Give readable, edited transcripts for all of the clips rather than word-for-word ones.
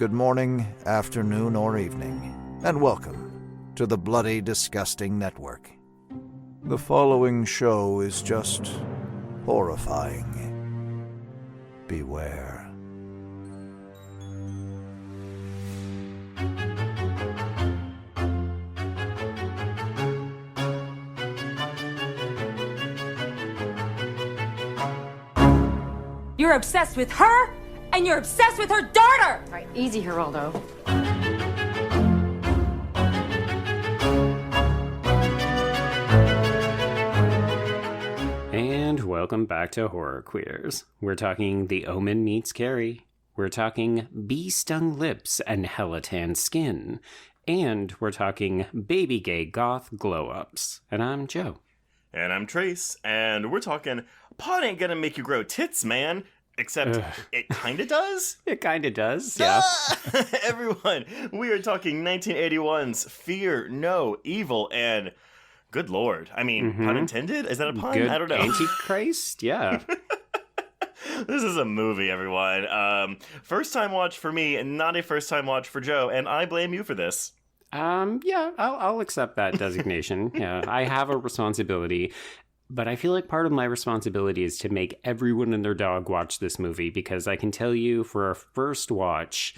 good morning, afternoon, or evening, and welcome to the Bloody Disgusting Network. The following show is just horrifying. Beware. You're obsessed with her, and you're obsessed with her daughter! All right, easy, Geraldo. And welcome back to Horror Queers. We're talking The Omen meets Carrie. We're talking bee-stung lips and hella-tan skin. And we're talking baby gay goth glow-ups. And I'm Joe. And I'm Trace, and we're talking pot ain't gonna make you grow tits, man. Except it kinda does? It kinda does, yeah. Everyone, we are talking 1981's Fear No Evil, and good lord. I mean, pun intended? Is that a pun? Good I don't know. Antichrist? Yeah. This is a movie, everyone. First time watch for me, and not a first time watch for Joe, and I blame you for this. Yeah, I'll accept that designation. Yeah, I have a responsibility. But I feel like part of my responsibility is to make everyone and their dog watch this movie, because I can tell you for our first watch,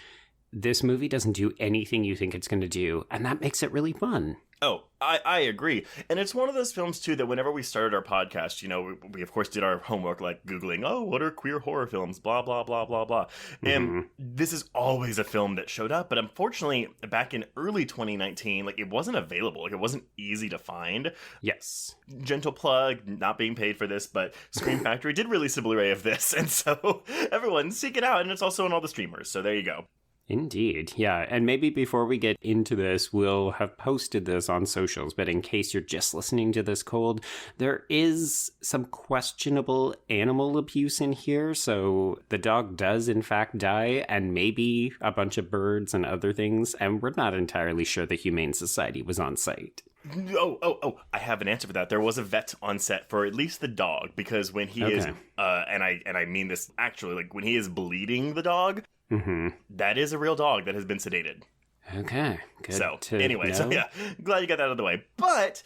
this movie doesn't do anything you think it's going to do, and that makes it really fun. Oh, I agree. And it's one of those films, too, that whenever we started our podcast, you know, we of course did our homework, like Googling, oh, what are queer horror films, blah, blah, blah, blah, blah. And this is always a film that showed up. But unfortunately, back in early 2019, like, it wasn't available. Like, it wasn't easy to find. Yes. Gentle plug, not being paid for this, but Scream Factory did release a Blu-ray of this. And so everyone, seek it out. And it's also on all the streamers. So there you go. Indeed, yeah. And maybe before we get into this, we'll have posted this on socials, but in case you're just listening to this cold, there is some questionable animal abuse in here. So the dog does in fact die, and maybe a bunch of birds and other things, and we're not entirely sure the Humane Society was on site. Oh, I have an answer for that. There was a vet on set for at least the dog, because when he is, and I mean this actually, like when he is bleeding the dog, that is a real dog that has been sedated. Okay, good. So, to anyway, know. so yeah, glad you got that out of the way. But,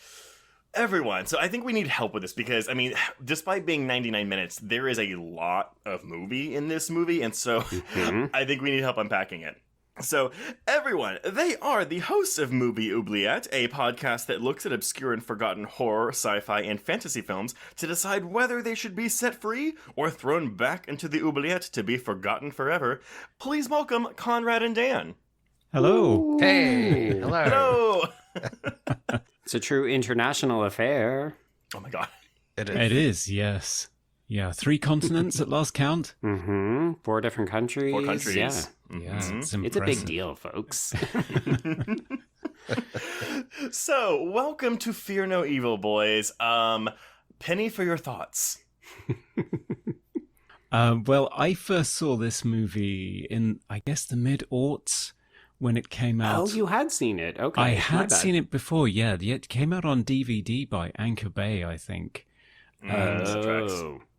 everyone, so I think we need help with this because, I mean, despite being 99 minutes, there is a lot of movie in this movie, and so I think we need help unpacking it. So, everyone, they are the hosts of Movie Oubliette, a podcast that looks at obscure and forgotten horror, sci-fi, and fantasy films to decide whether they should be set free or thrown back into the oubliette to be forgotten forever. Please welcome Conrad and Dan. Hello. Hey. Hello. Hello. It's a true international affair. Oh my god. It is, yes. Yeah, 3 continents at last count. 4 different countries. 4 countries. Yeah. Yeah, It's a big deal, folks. So, welcome to Fear No Evil, boys. Penny for your thoughts. Well, I first saw this movie in, I guess, the mid-aughts when it came out. Oh, you had seen it. Okay. I had seen it before, yeah. It came out on DVD by Anchor Bay, I think.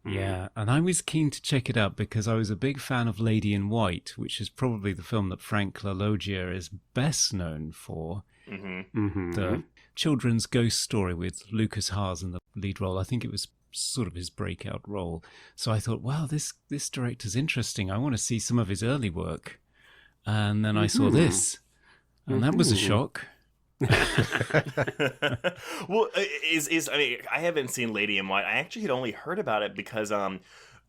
Yeah, and I was keen to check it out because I was a big fan of Lady in White, which is probably the film that Frank LaLoggia is best known for. The children's ghost story with Lucas Haas in the lead role. I think it was sort of his breakout role. So I thought, wow, this director's interesting. I want to see some of his early work. And then I saw this, and that was a shock. Well, I mean, I haven't seen Lady in White. I actually had only heard about it because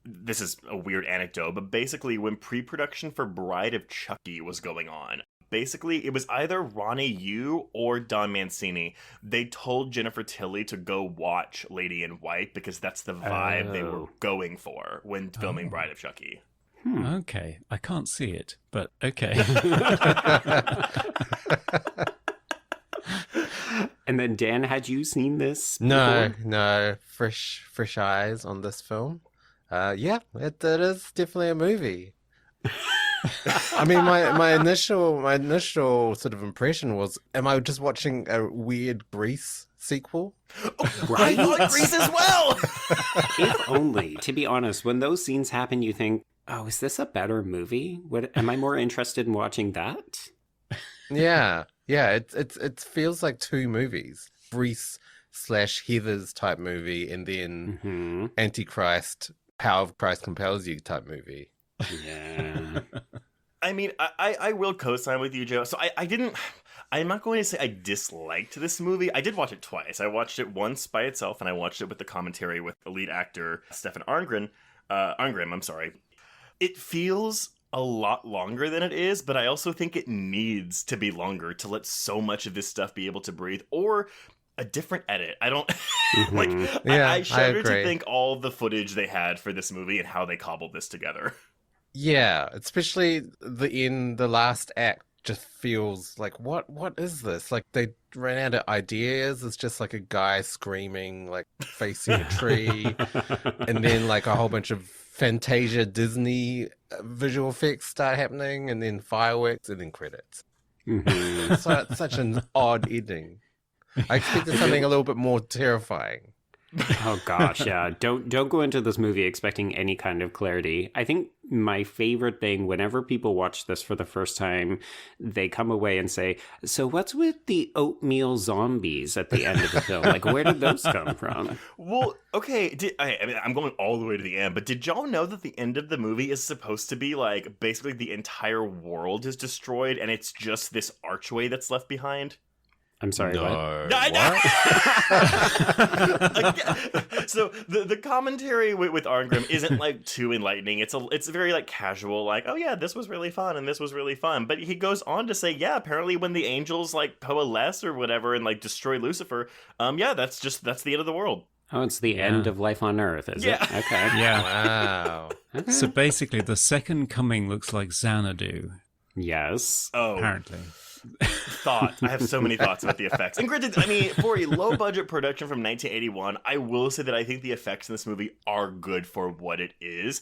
this is a weird anecdote, but basically when pre-production for Bride of Chucky was going on, basically it was either Ronnie Yu or Don Mancini. They told Jennifer Tilly to go watch Lady in White because that's the vibe they were going for when filming Bride of Chucky. Okay, I can't see it, but okay. And then Dan, had you seen this before? No, fresh eyes on this film. Yeah, it is definitely a movie. I mean, my initial sort of impression was, am I just watching a weird Grease sequel? Right? I like Grease as well! If only. To be honest, when those scenes happen, you think, Oh, is this a better movie? Am I more interested in watching that? Yeah. It feels like two movies. Reese/Heathers type movie, and then Antichrist, Power of Christ Compels You type movie. Yeah. I mean, I will co-sign with you, Joe. So I'm not going to say I disliked this movie. I did watch it twice. I watched it once by itself, and I watched it with the commentary with the lead actor, Stefan Arngrim. I'm sorry. It feels a lot longer than it is, but I also think it needs to be longer to let so much of this stuff be able to breathe, or a different edit. I don't I shudder to think all the footage they had for this movie and how they cobbled this together. Yeah, especially the last act just feels like, what is this? Like, they ran out of ideas. It's just like a guy screaming, like facing a tree, and then like a whole bunch of Fantasia Disney visual effects start happening, and then fireworks, and then credits. So it's such an odd ending. I expected something a little bit more terrifying. Oh gosh, yeah. Don't go into this movie expecting any kind of clarity. I think my favorite thing, whenever people watch this for the first time, they come away and say, so what's with the oatmeal zombies at the end of the film? Like, where did those come from? Well, okay, I mean, I'm going all the way to the end, but did y'all know that the end of the movie is supposed to be like, basically the entire world is destroyed and it's just this archway that's left behind? I'm sorry, no. what? So the commentary with Arngrim isn't like too enlightening. It's very like casual, like, oh yeah, this was really fun and this was really fun. But he goes on to say, yeah, apparently when the angels like coalesce or whatever and like destroy Lucifer, that's the end of the world. Oh, it's the end of life on Earth, is it? Okay. Yeah. Wow. Okay. So basically, the second coming looks like Xanadu, Yes. Oh, apparently. I have so many thoughts about the effects. And granted, I mean, for a low-budget production from 1981, I will say that I think the effects in this movie are good for what it is.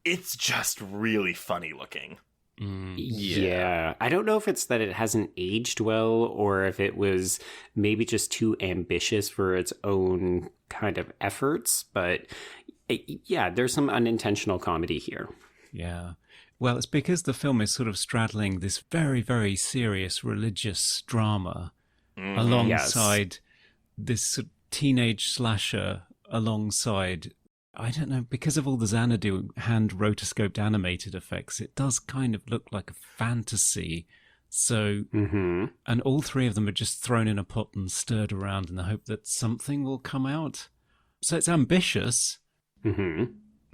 It's just really funny looking. Yeah. I don't know if it's that it hasn't aged well or if it was maybe just too ambitious for its own kind of efforts. But yeah, there's some unintentional comedy here. Yeah. Well, it's because the film is sort of straddling this very, very serious religious drama alongside this sort of teenage slasher alongside, I don't know, because of all the Xanadu hand rotoscoped animated effects, it does kind of look like a fantasy. So, and all three of them are just thrown in a pot and stirred around in the hope that something will come out. So it's ambitious.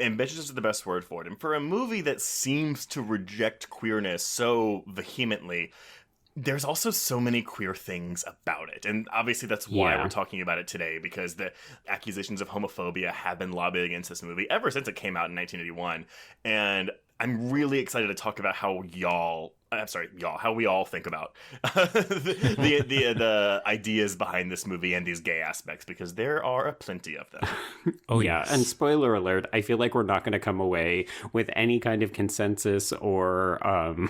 Ambitious is the best word for it. And for a movie that seems to reject queerness so vehemently, there's also so many queer things about it. And obviously that's why we're talking about it today, because the accusations of homophobia have been lobbied against this movie ever since it came out in 1981. And I'm really excited to talk about how how we all think about the ideas behind this movie and these gay aspects, because there are plenty of them. Oh, yeah. And spoiler alert, I feel like we're not going to come away with any kind of consensus or I'm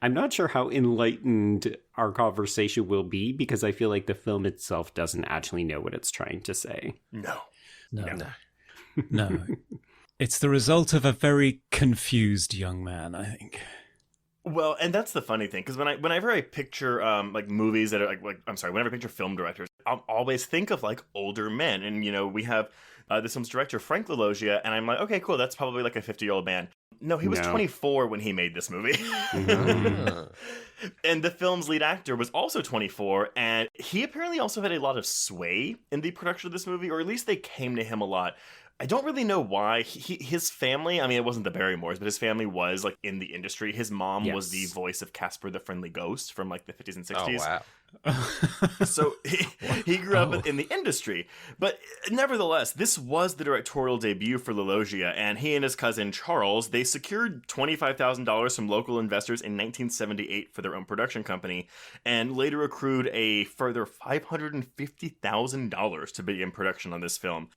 not sure how enlightened our conversation will be, because I feel like the film itself doesn't actually know what it's trying to say. No. It's the result of a very confused young man, I think. Well, and that's the funny thing, because whenever I picture like movies that are whenever I picture film directors, I'll always think of like older men, and we have this film's director Frank LaLoggia, and I'm like, okay, cool, that's probably like a 50-year-old man. No, he was 24 when he made this movie. And the film's lead actor was also 24, and he apparently also had a lot of sway in the production of this movie, or at least they came to him a lot. I don't really know why. His family, I mean, it wasn't the Barrymores, but his family was like in the industry. His mom was the voice of Casper the Friendly Ghost from like the 50s and 60s. Oh, wow. So he grew up in the industry. But nevertheless, this was the directorial debut for LaLoggia, and he and his cousin Charles, they secured $25,000 from local investors in 1978 for their own production company, and later accrued a further $550,000 to be in production on this film.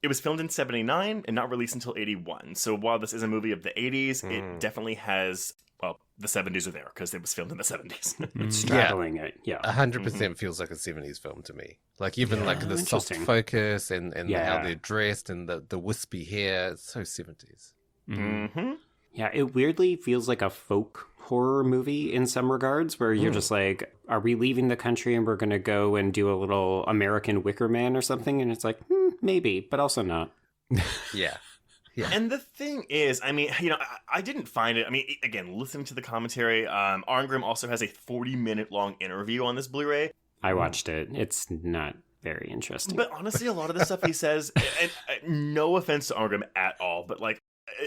It was filmed in 79 and not released until 81. So while this is a movie of the 80s, it definitely has, well, the 70s are there because it was filmed in the 70s. It's straddling it, 100% feels like a 70s film to me. Like even like the soft focus and how they're dressed and the wispy hair, it's so 70s. Mm-hmm. Yeah, it weirdly feels like a folk horror movie in some regards, where you're just like, are we leaving the country and we're going to go and do a little American Wicker Man or something? And it's like, maybe, but also not. Yeah. And the thing is, I mean, I didn't find it. I mean, again, listening to the commentary, Arngrim also has a 40-minute long interview on this Blu-ray. I watched it. It's not very interesting. But honestly, a lot of the stuff he says, and no offense to Arngrim at all, but like,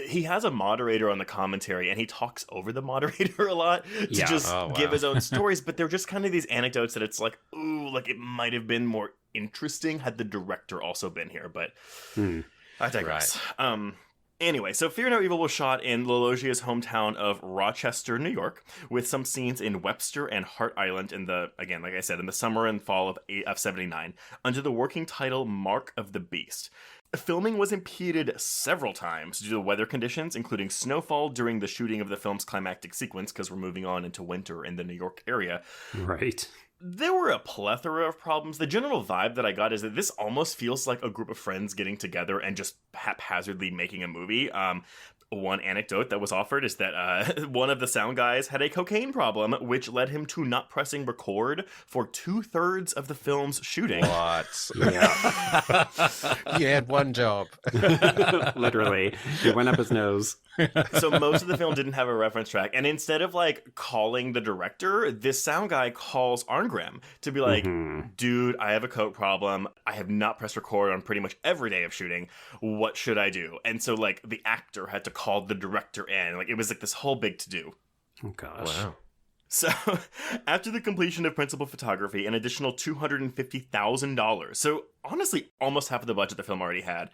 he has a moderator on the commentary, and he talks over the moderator a lot to give his own stories. But they're just kind of these anecdotes that it's like, ooh, like it might have been more interesting had the director also been here. But I digress. Right. Anyway, so Fear No Evil was shot in LaLoggia's hometown of Rochester, New York, with some scenes in Webster and Hart Island in the, again, like I said, in the summer and fall of 79, under the working title Mark of the Beast. Filming was impeded several times due to weather conditions, including snowfall during the shooting of the film's climactic sequence, because we're moving on into winter in the New York area. Right. There were a plethora of problems. The general vibe that I got is that this almost feels like a group of friends getting together and just haphazardly making a movie. One anecdote that was offered is that one of the sound guys had a cocaine problem, which led him to not pressing record for 2/3 of the film's shooting. What? Yeah. You had one job. Literally. It went up his nose. So most of the film didn't have a reference track. And instead of like calling the director, this sound guy calls Arngrim to be like, dude, I have a coke problem. I have not pressed record on pretty much every day of shooting. What should I do? And so like the actor had to call the director in. Like it was like this whole big to-do. Oh gosh. Wow. So, after the completion of principal photography, an additional $250,000, so honestly, almost half of the budget the film already had,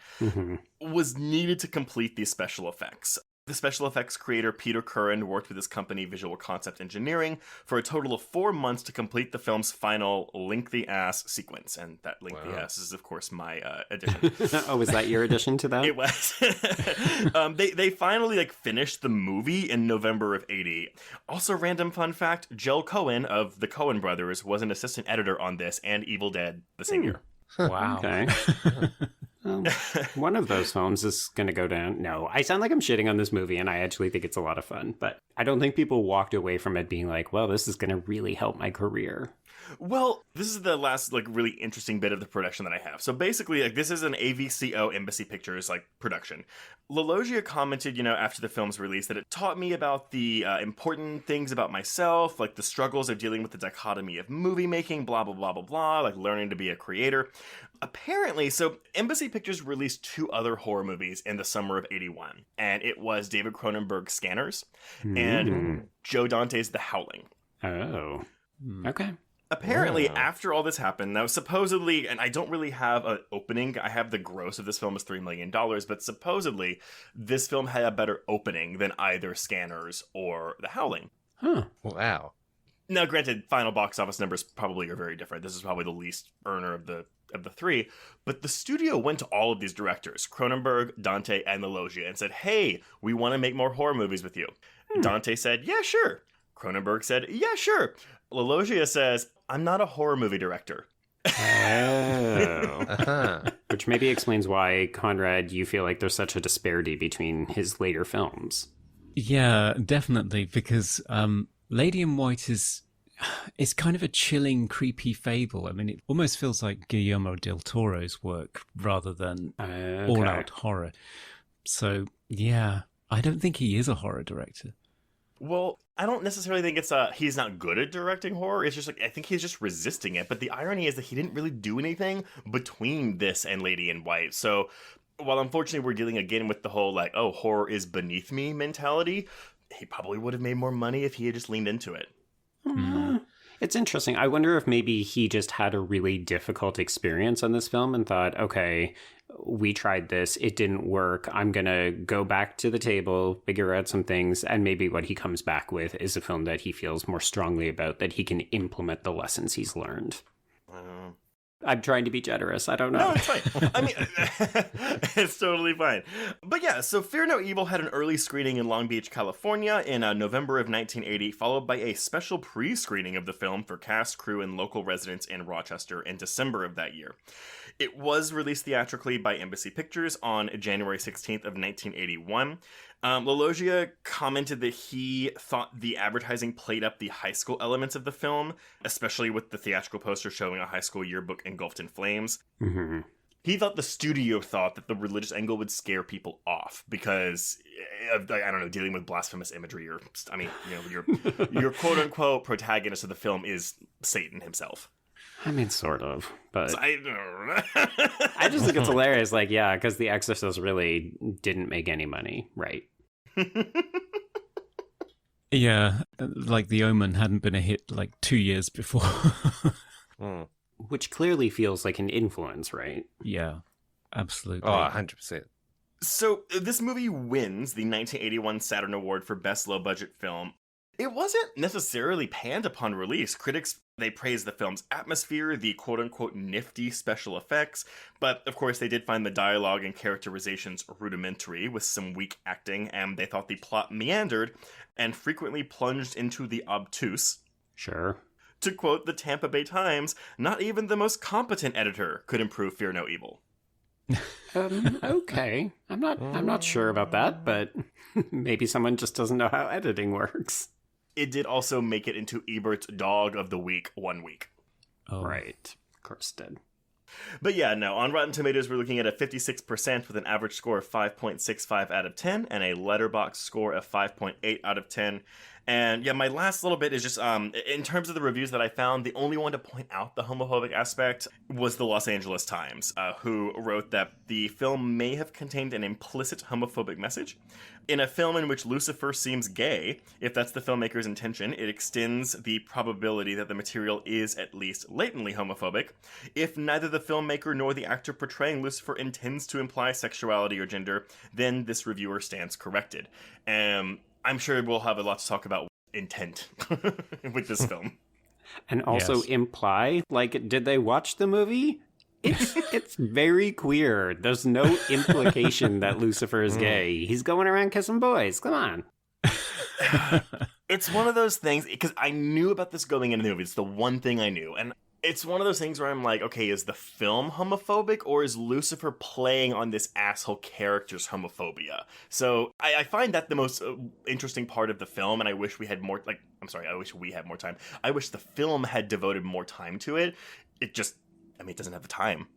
was needed to complete these special effects. The special effects creator Peter Curran worked with his company Visual Concept Engineering for a total of 4 months to complete the film's final lengthy-ass sequence. And that lengthy-ass is, of course, my addition. Oh, was that your addition to that? It was. They finally finished the movie in November of 80. Also, random fun fact, Joel Cohen of the Coen brothers was an assistant editor on this and Evil Dead the same year. Wow. Okay. One of those films is going to go down. No, I sound like I'm shitting on this movie, and I actually think it's a lot of fun. But I don't think people walked away from it being like, well, this is going to really help my career. Well, this is the last really interesting bit of the production that I have. So basically, this is an AVCO Embassy Pictures production. LaLoggia commented, after the film's release, that it taught me about the important things about myself, like the struggles of dealing with the dichotomy of movie making, blah blah blah blah blah, like learning to be a creator. Apparently, so Embassy Pictures released 2 other horror movies in the summer of 81, and it was David Cronenberg's Scanners and Joe Dante's The Howling. Oh, okay. Apparently, after all this happened, now supposedly, and I don't really have an opening, I have the gross of this film is $3 million, but supposedly this film had a better opening than either Scanners or The Howling. Huh. Wow. Now, granted, final box office numbers probably are very different. This is probably the least earner of the 3, but the studio went to all of these directors, Cronenberg, Dante, and LaLoggia, and said, hey, we want to make more horror movies with you. Dante said, yeah, sure. Cronenberg said, yeah, sure. LaLoggia says, I'm not a horror movie director. Oh. Which maybe explains why, Conrad, you feel like there's such a disparity between his later films. Yeah, definitely, because Lady in White is kind of a chilling, creepy fable. I mean, it almost feels like Guillermo del Toro's work rather than all-out horror. So, yeah, I don't think he is a horror director. Well, I don't necessarily think it's he's not good at directing horror. It's just I think he's just resisting it. But the irony is that he didn't really do anything between this and Lady in White. So while unfortunately we're dealing again with the whole horror is beneath me mentality, he probably would have made more money if he had just leaned into it. It's interesting. I wonder if maybe he just had a really difficult experience on this film and thought, okay, we tried this. It didn't work. I'm going to go back to the table, figure out some things. And maybe what he comes back with is a film that he feels more strongly about, that he can implement the lessons he's learned. I'm trying to be generous. I don't know. No, it's fine. I mean, it's totally fine. But yeah, so Fear No Evil had an early screening in Long Beach, California in November of 1980, followed by a special pre-screening of the film for cast, crew, and local residents in Rochester in December of that year. It was released theatrically by Embassy Pictures on January 16th of 1981. LaLoggia commented that he thought the advertising played up the high school elements of the film, especially with the theatrical poster showing a high school yearbook engulfed in flames. Mm-hmm. He thought the studio thought that the religious angle would scare people off because, I don't know, dealing with blasphemous imagery or, I mean, you know, your quote-unquote protagonist of the film is Satan himself. I mean, sort of, but So I just think it's hilarious. Like, yeah, because The Exorcist really didn't make any money, right? Yeah, like The Omen hadn't been a hit like 2 years before. Which clearly feels like an influence, right? Yeah, absolutely. Oh, 100%. So this movie wins the 1981 Saturn Award for Best Low-Budget Film. It wasn't necessarily panned upon release. Critics, they praised the film's atmosphere, the quote-unquote nifty special effects, but of course they did find the dialogue and characterizations rudimentary with some weak acting, and they thought the plot meandered and frequently plunged into the obtuse. Sure. To quote the Tampa Bay Times, not even the most competent editor could improve Fear No Evil. Okay. I'm not sure about that, but maybe someone just doesn't know how editing works. It did also make it into Ebert's Dog of the Week one week. Oh. Right. Of course it did. But yeah, no, on Rotten Tomatoes, we're looking at a 56% with an average score of 5.65 out of 10 and a Letterboxd score of 5.8 out of 10. And yeah, my last little bit is just, in terms of the reviews that I found, the only one to point out the homophobic aspect was the Los Angeles Times, who wrote that the film may have contained an implicit homophobic message. In a film in which Lucifer seems gay, if that's the filmmaker's intention, it extends the probability that the material is at least latently homophobic. If neither the filmmaker nor the actor portraying Lucifer intends to imply sexuality or gender, then this reviewer stands corrected. I'm sure we'll have a lot to talk about intent with this film. And also imply, like, did they watch the movie? It's very queer. There's no implication that Lucifer is gay. He's going around kissing boys. Come on. It's one of those things, because I knew about this going into the movie. It's the one thing I knew. And it's one of those things where I'm like, okay, is the film homophobic or is Lucifer playing on this asshole character's homophobia? So I find that the most interesting part of the film, and I wish we had more, I wish we had more time. I wish the film had devoted more time to it. It just, it doesn't have the time.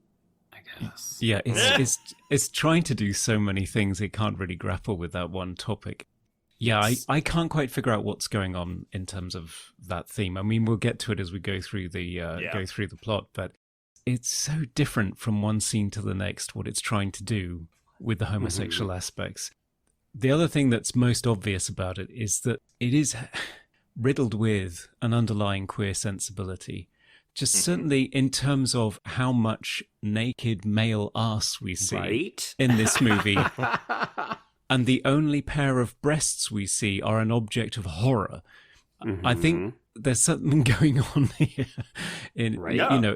I guess. Yeah, it's trying to do so many things, it can't really grapple with that one topic. Yeah, I can't quite figure out what's going on in terms of that theme. I mean, we'll get to it as we go through the plot, but it's so different from one scene to the next what it's trying to do with the homosexual aspects. The other thing that's most obvious about it is that it is riddled with an underlying queer sensibility. Just certainly in terms of how much naked male arse we see in this movie. And the only pair of breasts we see are an object of horror. I think there's something going on here,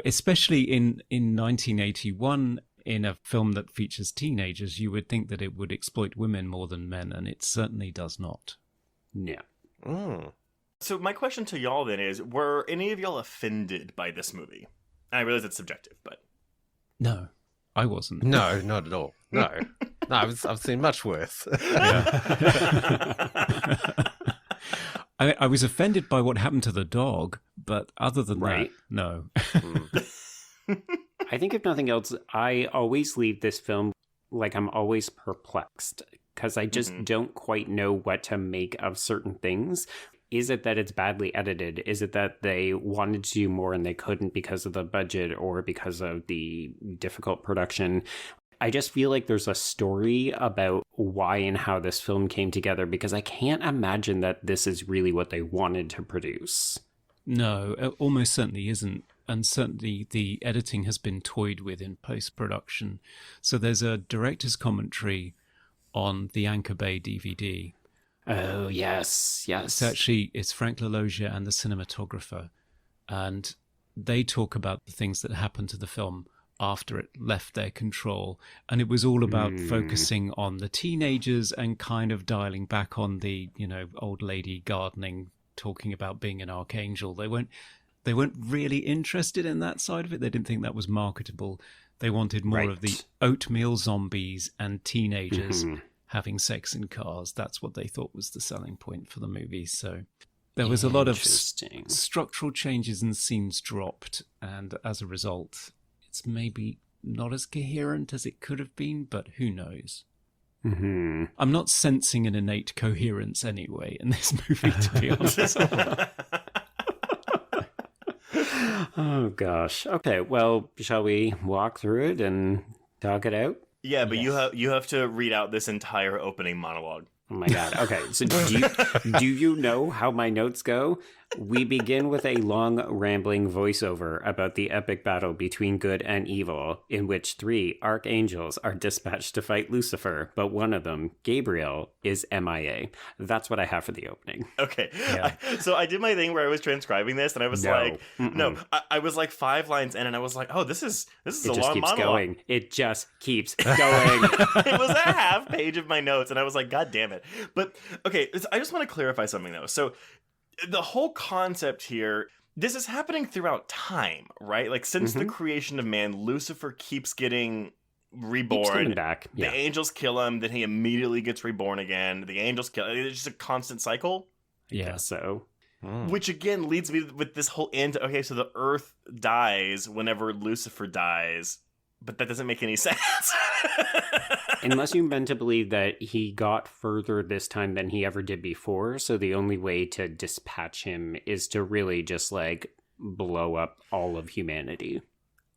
especially in 1981, in a film that features teenagers. You would think that it would exploit women more than men, and it certainly does not. Yeah. So my question to y'all then is: were any of y'all offended by this movie? And I realize it's subjective, but no, I wasn't. No, not at all. No. No, I've seen much worse. I was offended by what happened to the dog, but other than that, no. I think if nothing else, I always leave this film like I'm always perplexed because I just don't quite know what to make of certain things. Is it that it's badly edited? Is it that they wanted to do more and they couldn't because of the budget or because of the difficult production? I just feel like there's a story about why and how this film came together because I can't imagine that this is really what they wanted to produce. No, it almost certainly isn't. And certainly the editing has been toyed with in post-production. So there's a director's commentary on the Anchor Bay DVD. Oh, yes. It's Frank LaLoggia and the cinematographer. And they talk about the things that happened to the film after it left their control. And it was all about focusing on the teenagers and kind of dialing back on the, old lady gardening, talking about being an archangel. They weren't really interested in that side of it. They didn't think that was marketable. They wanted more of the oatmeal zombies and teenagers having sex in cars. That's what they thought was the selling point for the movie. So there was a lot of structural changes and scenes dropped. And as a result, it's maybe not as coherent as it could have been, but who knows? I'm not sensing an innate coherence anyway in this movie, to be honest. Oh, gosh. Okay, well, shall we walk through it and talk it out? Yeah, but you have to read out this entire opening monologue. Oh my God. Okay, so do you know how my notes go? We begin with a long, rambling voiceover about the epic battle between good and evil, in which 3 archangels are dispatched to fight Lucifer, but one of them, Gabriel, is MIA. That's what I have for the opening. Okay. Yeah. So I did my thing where I was transcribing this, and I was I was like 5 lines in, and I was like, oh, this is a long monologue. It just keeps going. It was a half page of my notes, and I was like, God damn it. But, okay, I just want to clarify something, though. So the whole concept here, this is happening throughout time, right? Like, since the creation of man, Lucifer keeps getting reborn. Keeps coming back. Yeah. The angels kill him, then he immediately gets reborn again. The angels kill him. It's just a constant cycle. Yeah, so... Which, again, leads me with this whole end. Okay, so the earth dies whenever Lucifer dies, but that doesn't make any sense. Unless you meant to believe that he got further this time than he ever did before, so the only way to dispatch him is to really just, blow up all of humanity.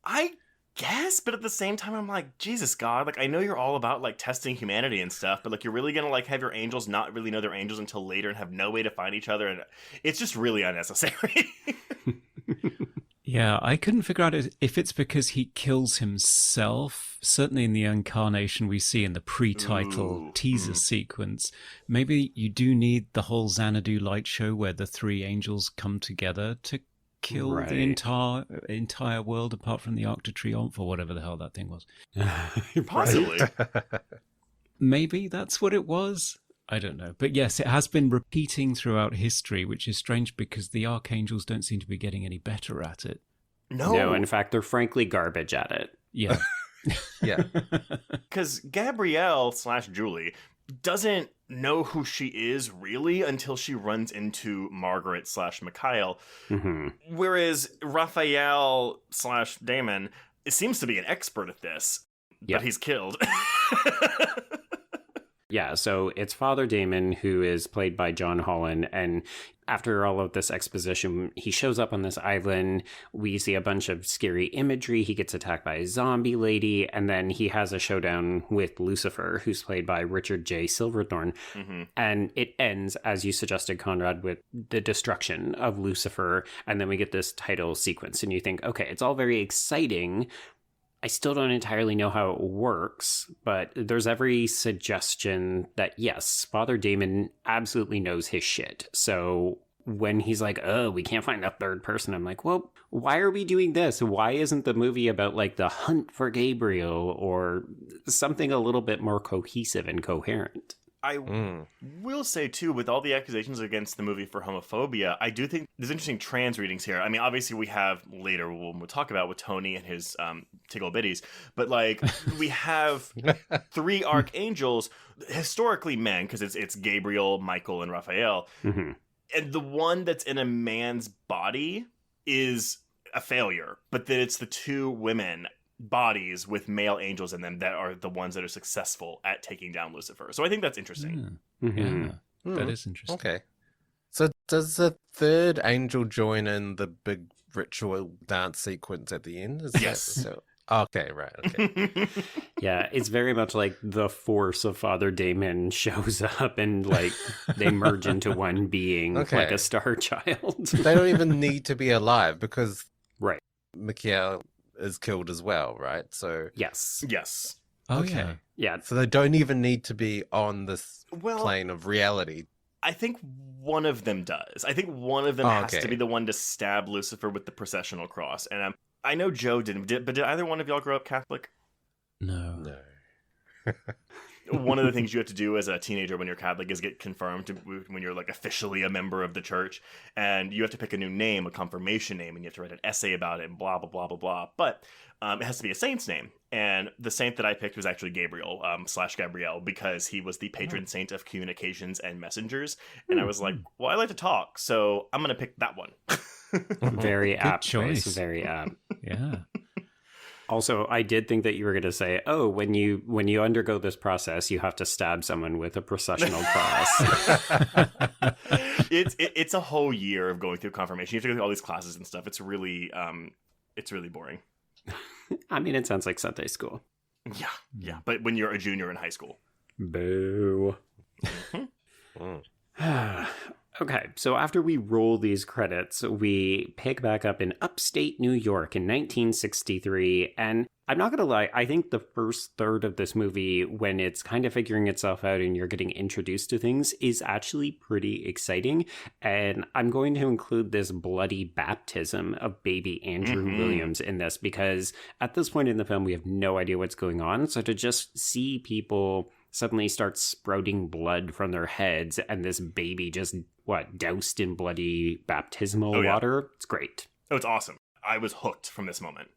I guess, but at the same time, I'm like, Jesus, God, I know you're all about, testing humanity and stuff, but, you're really gonna, have your angels not really know they're angels until later and have no way to find each other, and it's just really unnecessary. Yeah, I couldn't figure out if it's because he kills himself. Certainly in the incarnation we see in the pre-title teaser sequence. Maybe you do need the whole Xanadu light show where the 3 angels come together to kill the entire world apart from the Arc de Triomphe or whatever the hell that thing was. Possibly. Maybe that's what it was. I don't know. But yes, it has been repeating throughout history, which is strange because the archangels don't seem to be getting any better at it. No, in fact, they're frankly garbage at it. Yeah. Yeah. Because Gabrielle / Julie doesn't know who she is really until she runs into Margaret / Mikhail. Whereas Raphael / Damon seems to be an expert at this, but he's killed. Yeah, so it's Father Damon, who is played by John Holland, and after all of this exposition, he shows up on this island. We see a bunch of scary imagery. He gets attacked by a zombie lady, and then he has a showdown with Lucifer, who's played by Richard J. Silverthorne. And it ends, as you suggested, Conrad, with the destruction of Lucifer, and then we get this title sequence, and you think, okay, it's all very exciting. I still don't entirely know how it works, but there's every suggestion that, yes, Father Damon absolutely knows his shit. So when he's like, oh, we can't find a third person, I'm like, well, why are we doing this? Why isn't the movie about, the hunt for Gabriel or something a little bit more cohesive and coherent? I will say, too, with all the accusations against the movie for homophobia, I do think there's interesting trans readings here. I mean, obviously, we have later, we'll talk about with Tony and his tickle bitties, but, we have 3 archangels, historically men, because it's Gabriel, Michael, and Raphael. And the one that's in a man's body is a failure, but then it's the 2 women bodies with male angels in them that are the ones that are successful at taking down Lucifer. So I think that's interesting. Yeah, that is interesting. Okay. So does the 3rd angel join in the big ritual dance sequence at the end? Yes. Okay, right. Okay. Yeah, it's very much like the force of Father Damon shows up and they merge into one being, like a star child. They don't even need to be alive because Mikhail is killed as well, right? So yes. Yes. Oh, okay. Yeah. So they don't even need to be on this plane of reality I think one of them does. I think one of them has to be the one to stab Lucifer with the processional cross. And I know Joe didn't, but did either one of y'all grow up Catholic? No. One of the things you have to do as a teenager when you're Catholic is get confirmed when you're like officially a member of the church, and you have to pick a new name, a confirmation name, and you have to write an essay about it and blah, blah, blah, blah, blah. But it has to be a saint's name. And the saint that I picked was actually Gabriel / Gabrielle, because he was the patron saint of communications and messengers. And I was like, well, I like to talk, so I'm going to pick that one. Very apt choice. Very apt. Yeah. Also, I did think that you were going to say, "Oh, when you undergo this process, you have to stab someone with a processional cross." It's a whole year of going through confirmation. You have to go through all these classes and stuff. It's really boring. I mean, it sounds like Sunday school. Yeah. But when you're a junior in high school, boo. Okay, so after we roll these credits, we pick back up in upstate New York in 1963, and I'm not going to lie, I think the first third of this movie, when it's kind of figuring itself out and you're getting introduced to things, is actually pretty exciting, and I'm going to include this bloody baptism of baby Andrew Williams in this, because at this point in the film, we have no idea what's going on, so to just see people suddenly start sprouting blood from their heads, and this baby just, doused in bloody baptismal water? It's great. Oh, it's awesome. I was hooked from this moment.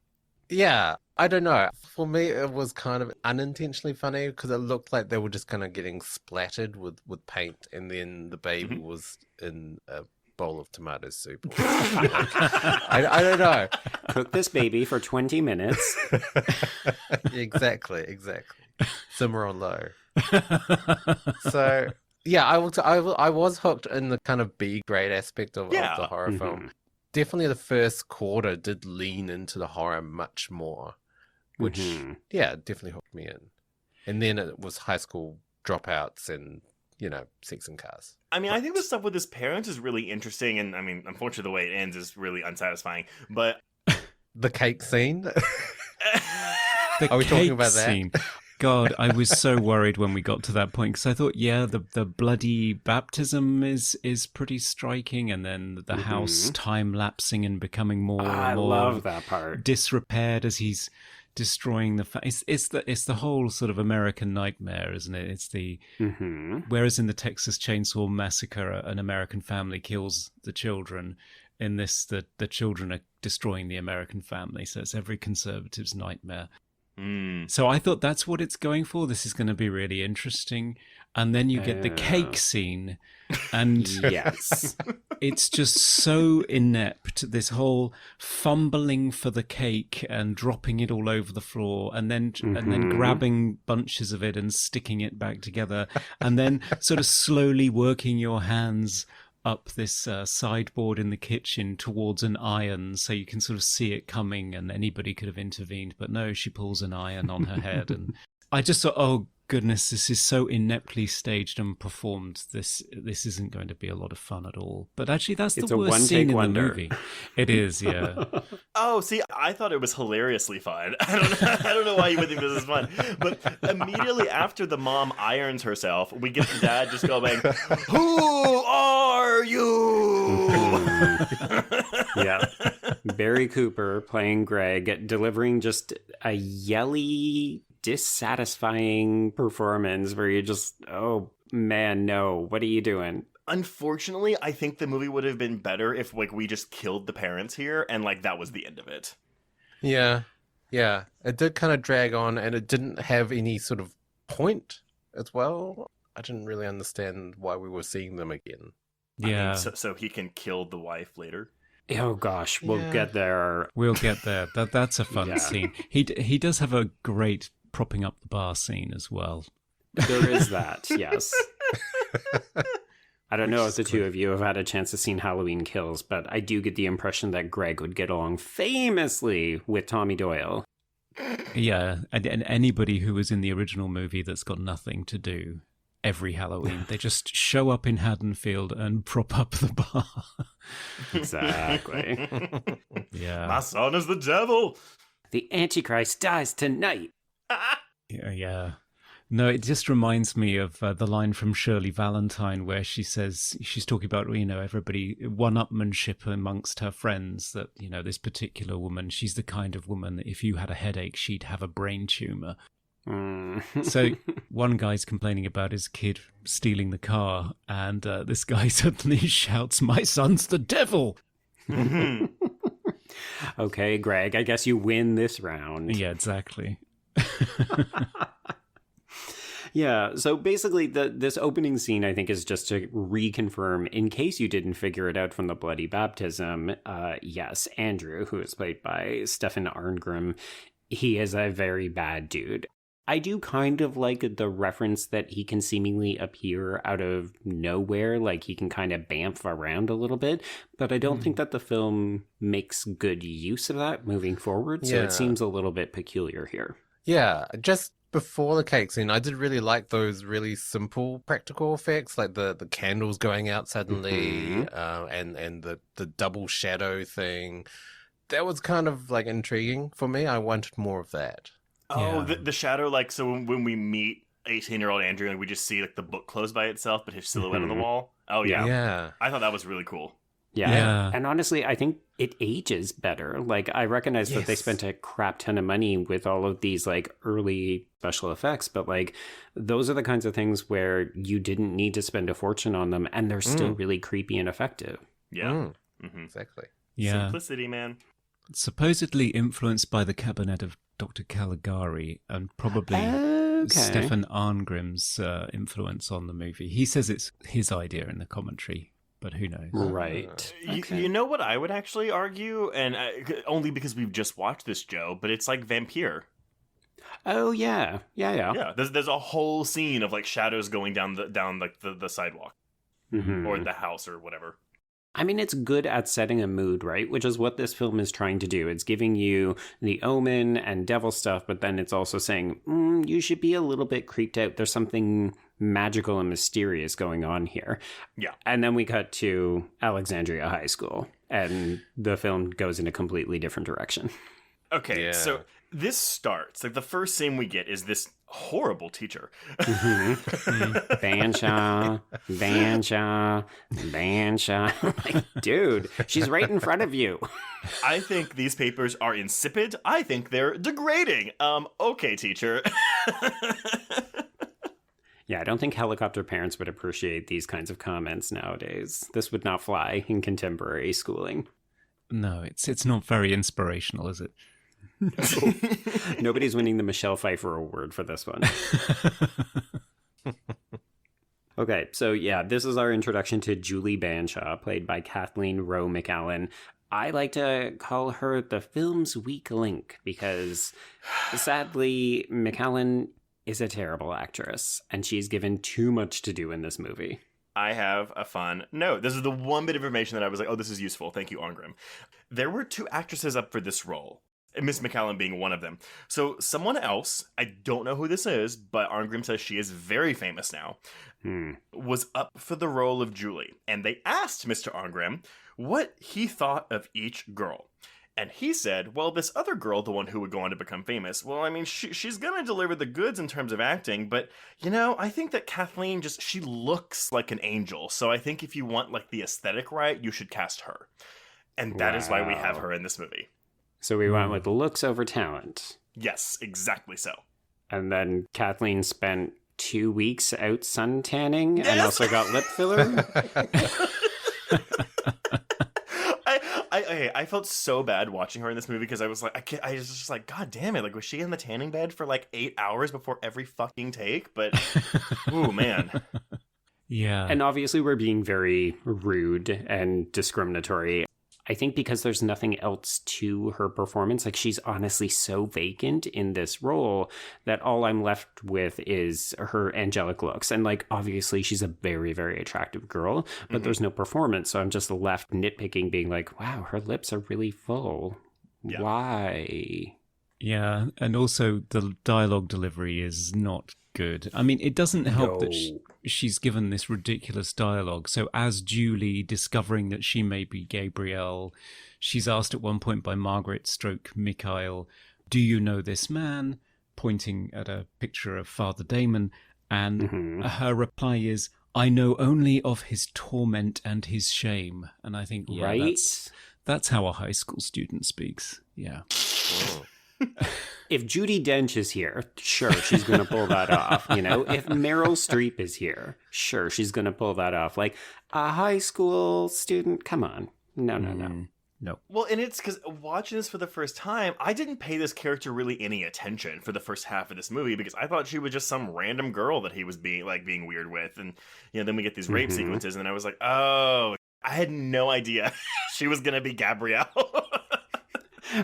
Yeah, I don't know. For me, it was kind of unintentionally funny because it looked like they were just kind of getting splattered with paint, and then the baby was in a bowl of tomato soup. I don't know. Cook this baby for 20 minutes. Exactly. Simmer on low. So, yeah, I was hooked in the kind of B-grade aspect of the horror film. Definitely the first quarter did lean into the horror much more, which, definitely hooked me in. And then it was high school dropouts and, sex and cars. I mean, I think the stuff with his parents is really interesting, and I mean, unfortunately the way it ends is really unsatisfying, but... The cake scene? Are we talking about that? Scene. God, I was so worried when we got to that point because I thought, the bloody baptism is pretty striking, and then the house time lapsing and becoming more and more. I love that part. Disrepaired as he's destroying the. It's the whole sort of American nightmare, isn't it? It's the whereas in the Texas Chainsaw Massacre, an American family kills the children. In this, the children are destroying the American family. So it's every conservative's nightmare. So I thought that's what it's going for. This is going to be really interesting. And then you get the cake scene. And yes, it's just so inept. This whole fumbling for the cake and dropping it all over the floor and then grabbing bunches of it and sticking it back together. And then sort of slowly working your hands up this sideboard in the kitchen towards an iron so you can sort of see it coming, and anybody could have intervened, but no, she pulls an iron on her head. And I just thought, oh goodness, this is so ineptly staged and performed. This isn't going to be a lot of fun at all. But actually, that's the worst scene in the movie. It is, yeah. Oh, see, I thought it was hilariously fun. I don't know why you would think this is fun. But immediately after the mom irons herself, we get the dad just going, "Who are you?" Yeah. Barry Cooper playing Greg, delivering just a yelly, dissatisfying performance where you just, oh man, no, what are you doing? Unfortunately, I think the movie would have been better if we just killed the parents here and that was the end of it. Yeah. It did kind of drag on, and it didn't have any sort of point as well. I didn't really understand why we were seeing them again. Yeah. I mean, so he can kill the wife later. Oh gosh, we'll get there. We'll get there. That's a fun scene. He does have a great propping up the bar scene as well. There is that, yes. I don't know if the two of you have had a chance to see Halloween Kills, but I do get the impression that Greg would get along famously with Tommy Doyle. Yeah, and anybody who was in the original movie that's got nothing to do every Halloween, they just show up in Haddonfield and prop up the bar. Exactly. Yeah. My son is the devil. The Antichrist dies tonight. Yeah. No, it just reminds me of the line from Shirley Valentine where she says, she's talking about, everybody, one-upmanship amongst her friends, that, this particular woman, she's the kind of woman that if you had a headache, she'd have a brain tumor. So one guy's complaining about his kid stealing the car, and this guy suddenly shouts, "My son's the devil!" Okay, Greg, I guess you win this round. Yeah, exactly. Yeah, so basically this opening scene, I think, is just to reconfirm, in case you didn't figure it out from the bloody baptism, yes, Andrew, who is played by Stefan Arngrim, he is a very bad dude. I do kind of like the reference that he can seemingly appear out of nowhere, like he can kind of bamf around a little bit, but I don't think that the film makes good use of that moving forward, so it seems a little bit peculiar here. Yeah, just before the cake scene, I did really like those really simple practical effects, like the candles going out suddenly, and the double shadow thing. That was kind of like intriguing for me. I wanted more of that. Oh, the shadow, like, so when we meet 18-year-old Andrew and we just see like the book close by itself, but his silhouette on the wall. Oh yeah. Yeah. I thought that was really cool. Yeah. And honestly, I think it ages better. Like, I recognize that they spent a crap ton of money with all of these, like, early special effects, but, like, those are the kinds of things where you didn't need to spend a fortune on them, and they're still really creepy and effective. Yeah. Exactly. Yeah. Simplicity, man. Supposedly influenced by the cabinet of Dr. Caligari, and probably Stefan Arngrim's influence on the movie. He says it's his idea in the commentary, but who knows? Right. You know what I would actually argue, and only because we've just watched this, Joe, but it's like Vampire. Oh yeah. Yeah. There's a whole scene of like shadows going down the sidewalk or the house or whatever. I mean, it's good at setting a mood, right? Which is what this film is trying to do. It's giving you the omen and devil stuff, but then it's also saying, you should be a little bit creeped out. There's something magical and mysterious going on here. Yeah. And then we cut to Alexandria High School, and the film goes in a completely different direction. Okay, so this starts, like, the first scene we get is this horrible teacher. Banshaw. Like, dude, she's right in front of you. I think these papers are insipid. I think they're degrading. Okay, teacher. Yeah, I don't think helicopter parents would appreciate these kinds of comments nowadays. This would not fly in contemporary schooling. No, it's not very inspirational, is it? Nobody's winning the Michelle Pfeiffer award for this one. Okay, so yeah, this is our introduction to Julie Banshaw, played by Kathleen Rowe McAllen. I like to call her the film's weak link because, sadly, McAllen is a terrible actress, and she's given too much to do in this movie. I have a fun note. This is the one bit of information that I was like, oh, this is useful. Thank you, Arngrim. There were 2 actresses up for this role, Miss McAllen being one of them. So someone else, I don't know who this is, but Arngrim says she is very famous now, was up for the role of Julie. And they asked Mr. Arngrim what he thought of each girl. And he said, well, this other girl, the one who would go on to become famous, well, I mean, she's going to deliver the goods in terms of acting, but, I think that Kathleen she looks like an angel. So I think if you want, like, the aesthetic right, you should cast her. And that is why we have her in this movie. So we went with looks over talent. Yes, exactly so. And then Kathleen spent 2 weeks out sun tanning and also got lip filler. I felt so bad watching her in this movie because I was like, I was just like, God damn it! Like, was she in the tanning bed for like 8 hours before every fucking take? But, ooh, man. Yeah. And obviously we're being very rude and discriminatory. I think because there's nothing else to her performance, like she's honestly so vacant in this role that all I'm left with is her angelic looks. And like, obviously she's a very, very attractive girl, but there's no performance. So I'm just left nitpicking, being like, wow, her lips are really full. Yeah. Why? Yeah. And also the dialogue delivery is not good. I mean, it doesn't help that she's given this ridiculous dialogue. So as Julie, discovering that she may be Gabrielle, she's asked at one point by Margaret / Mikhail, do you know this man? pointing at a picture of Father Damon, and her reply is, "I know only of his torment and his shame." And I think, yeah, right? that's how a high school student speaks. Yeah. If Judi Dench is here, sure, she's going to pull that off. You know, if Meryl Streep is here, sure, she's going to pull that off. Like a high school student, come on. No. Well, and it's because watching this for the first time, I didn't pay this character really any attention for the first half of this movie because I thought she was just some random girl that he was being weird with. And, then we get these rape sequences and I was like, oh, I had no idea she was going to be Gabrielle.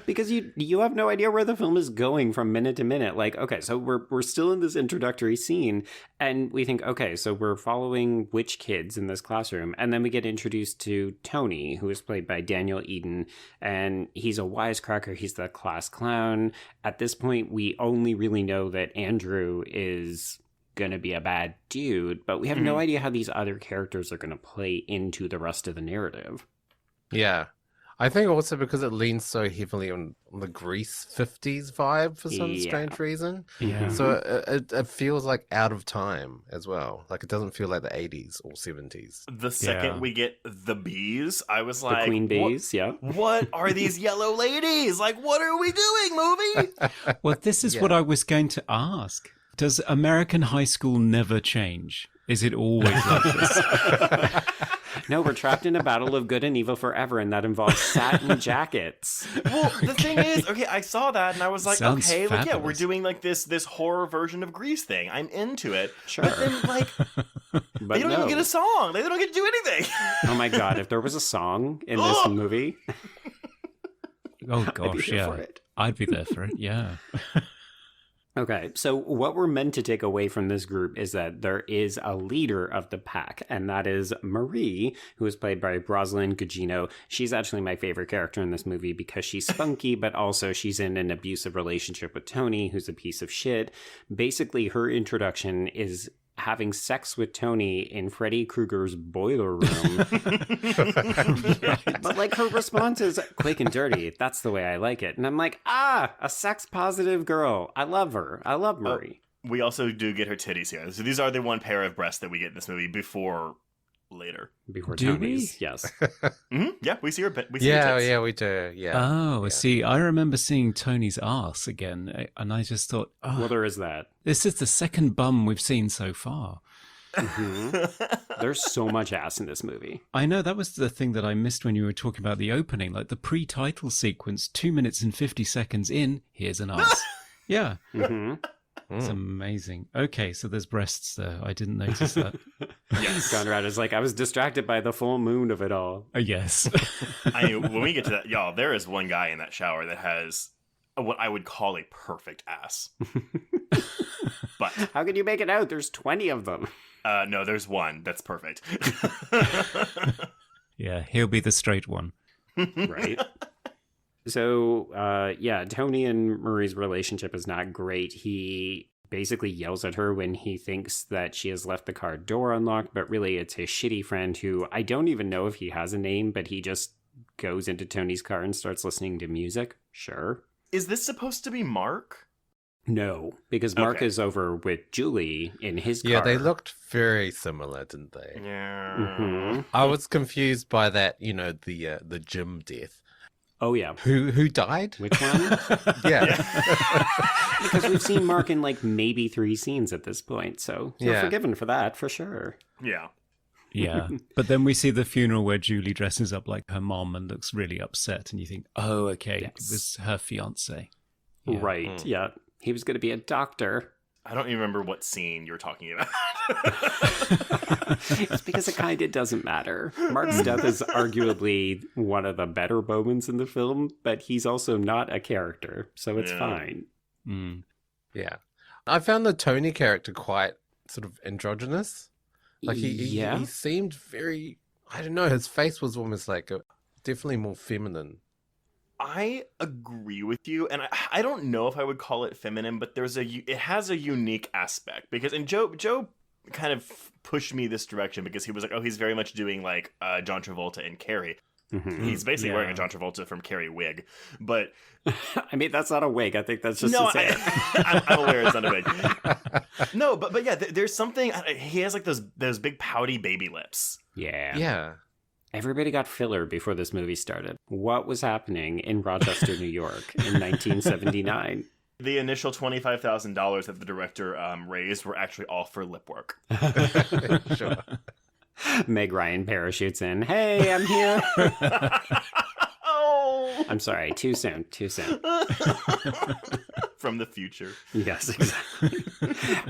Because you have no idea where the film is going from minute to minute. Like, okay, so we're still in this introductory scene, and we think, okay, so we're following which kids in this classroom, and then we get introduced to Tony, who is played by Daniel Eden, and he's a wisecracker. He's the class clown. At this point, we only really know that Andrew is gonna be a bad dude, but we have no idea how these other characters are gonna play into the rest of the narrative. Yeah. I think also because it leans so heavily on the Grease 50s vibe for some strange reason. Yeah. So it feels like out of time as well. Like it doesn't feel like the 80s or 70s. The second we get the bees, I was like... The queen bees, What are these yellow ladies? Like, what are we doing, movie? Well, this is what I was going to ask. Does American high school never change? Is it always like this? No, we're trapped in a battle of good and evil forever, and that involves satin jackets. Well, the thing is, okay, I saw that, and I was like, Sounds okay, like, yeah, we're fabulous. doing, like, this horror version of Grease thing. I'm into it. Sure. But then, like, they don't even get a song. They don't get to do anything. Oh my god, if there was a song in this movie... Oh, I'd be gosh, there yeah. for it. I'd be there for it, yeah. Okay, so what we're meant to take away from this group is that there is a leader of the pack, and that is Marie, who is played by Rosalind Gugino. She's actually my favorite character in this movie because she's spunky, but also she's in an abusive relationship with Tony, who's a piece of shit. Basically, her introduction is having sex with Tony in Freddy Krueger's boiler room. But like her response is quick and dirty. That's the way I like it. And I'm like, a sex positive girl. I love her. I love Marie. We also do get her titties here. So these are the one pair of breasts that we get in this movie before later. Before Do Tony's, yes. Yeah, we see her. We see her Yeah, tits. yeah, we do. Yeah. Oh, Yeah. see, I remember seeing Tony's arse again, and I just thought, Well, there is that. this is the second bum we've seen so far. There's so much ass in this movie. I know, that was the thing that I missed when you were talking about the opening, like the pre-title sequence, 2 minutes and 50 seconds in, here's an arse. Yeah, it's amazing. Okay, so there's breasts there. I didn't notice that. Yes. Conrad is like, I was distracted by the full moon of it all. Yes. I mean, when we get to that, y'all, there is one guy in that shower that has what I would call a perfect ass. But How can you make it out? There's 20 of them. no, there's one that's perfect. Yeah, he'll be the straight one. Right? So, Tony and Marie's relationship is not great. He basically yells at her when he thinks that she has left the car door unlocked, but really it's his shitty friend who I don't even know if he has a name, but he just goes into Tony's car and starts listening to music. Sure. Is this supposed to be Mark? No, because Mark Okay. is over with Julie in his car. Yeah, they looked very similar, didn't they? Yeah. Mhm. I was confused by that, the gym death. Oh, yeah. Who died? Which one? Yeah. Because we've seen Mark in like maybe 3 scenes at this point, so you're Yeah. forgiven for that, for sure. Yeah. Yeah. But then we see the funeral where Julie dresses up like her mom and looks really upset, and you think, oh, okay, Yes. it was her fiance. Yeah. Right, yeah. He was going to be a doctor. I don't even remember what scene you're talking about. It's because it kind of doesn't matter. Mark's death is arguably one of the better moments in the film, but he's also not a character, so it's Yeah. fine. Mm. Yeah. I found the Tony character quite sort of androgynous. Like he seemed very, I don't know, his face was almost like definitely more feminine. I agree with you, and I don't know if I would call it feminine, but it has a unique aspect because, and Joe kind of pushed me this direction because he was like, oh, he's very much doing like John Travolta and Carrie. He's basically wearing a John Travolta from Carrie wig, but I mean, that's not a wig. I think that's just no, to say I'm aware it's not a wig. No, but yeah, there's something. He has like those big pouty baby lips. Yeah. Everybody got filler before this movie started. What was happening in Rochester, New York in 1979? The initial $25,000 that the director raised were actually all for lip work. Sure. Meg Ryan parachutes in. Hey, I'm here. Oh, I'm sorry. Too soon. from the future. Yes, exactly.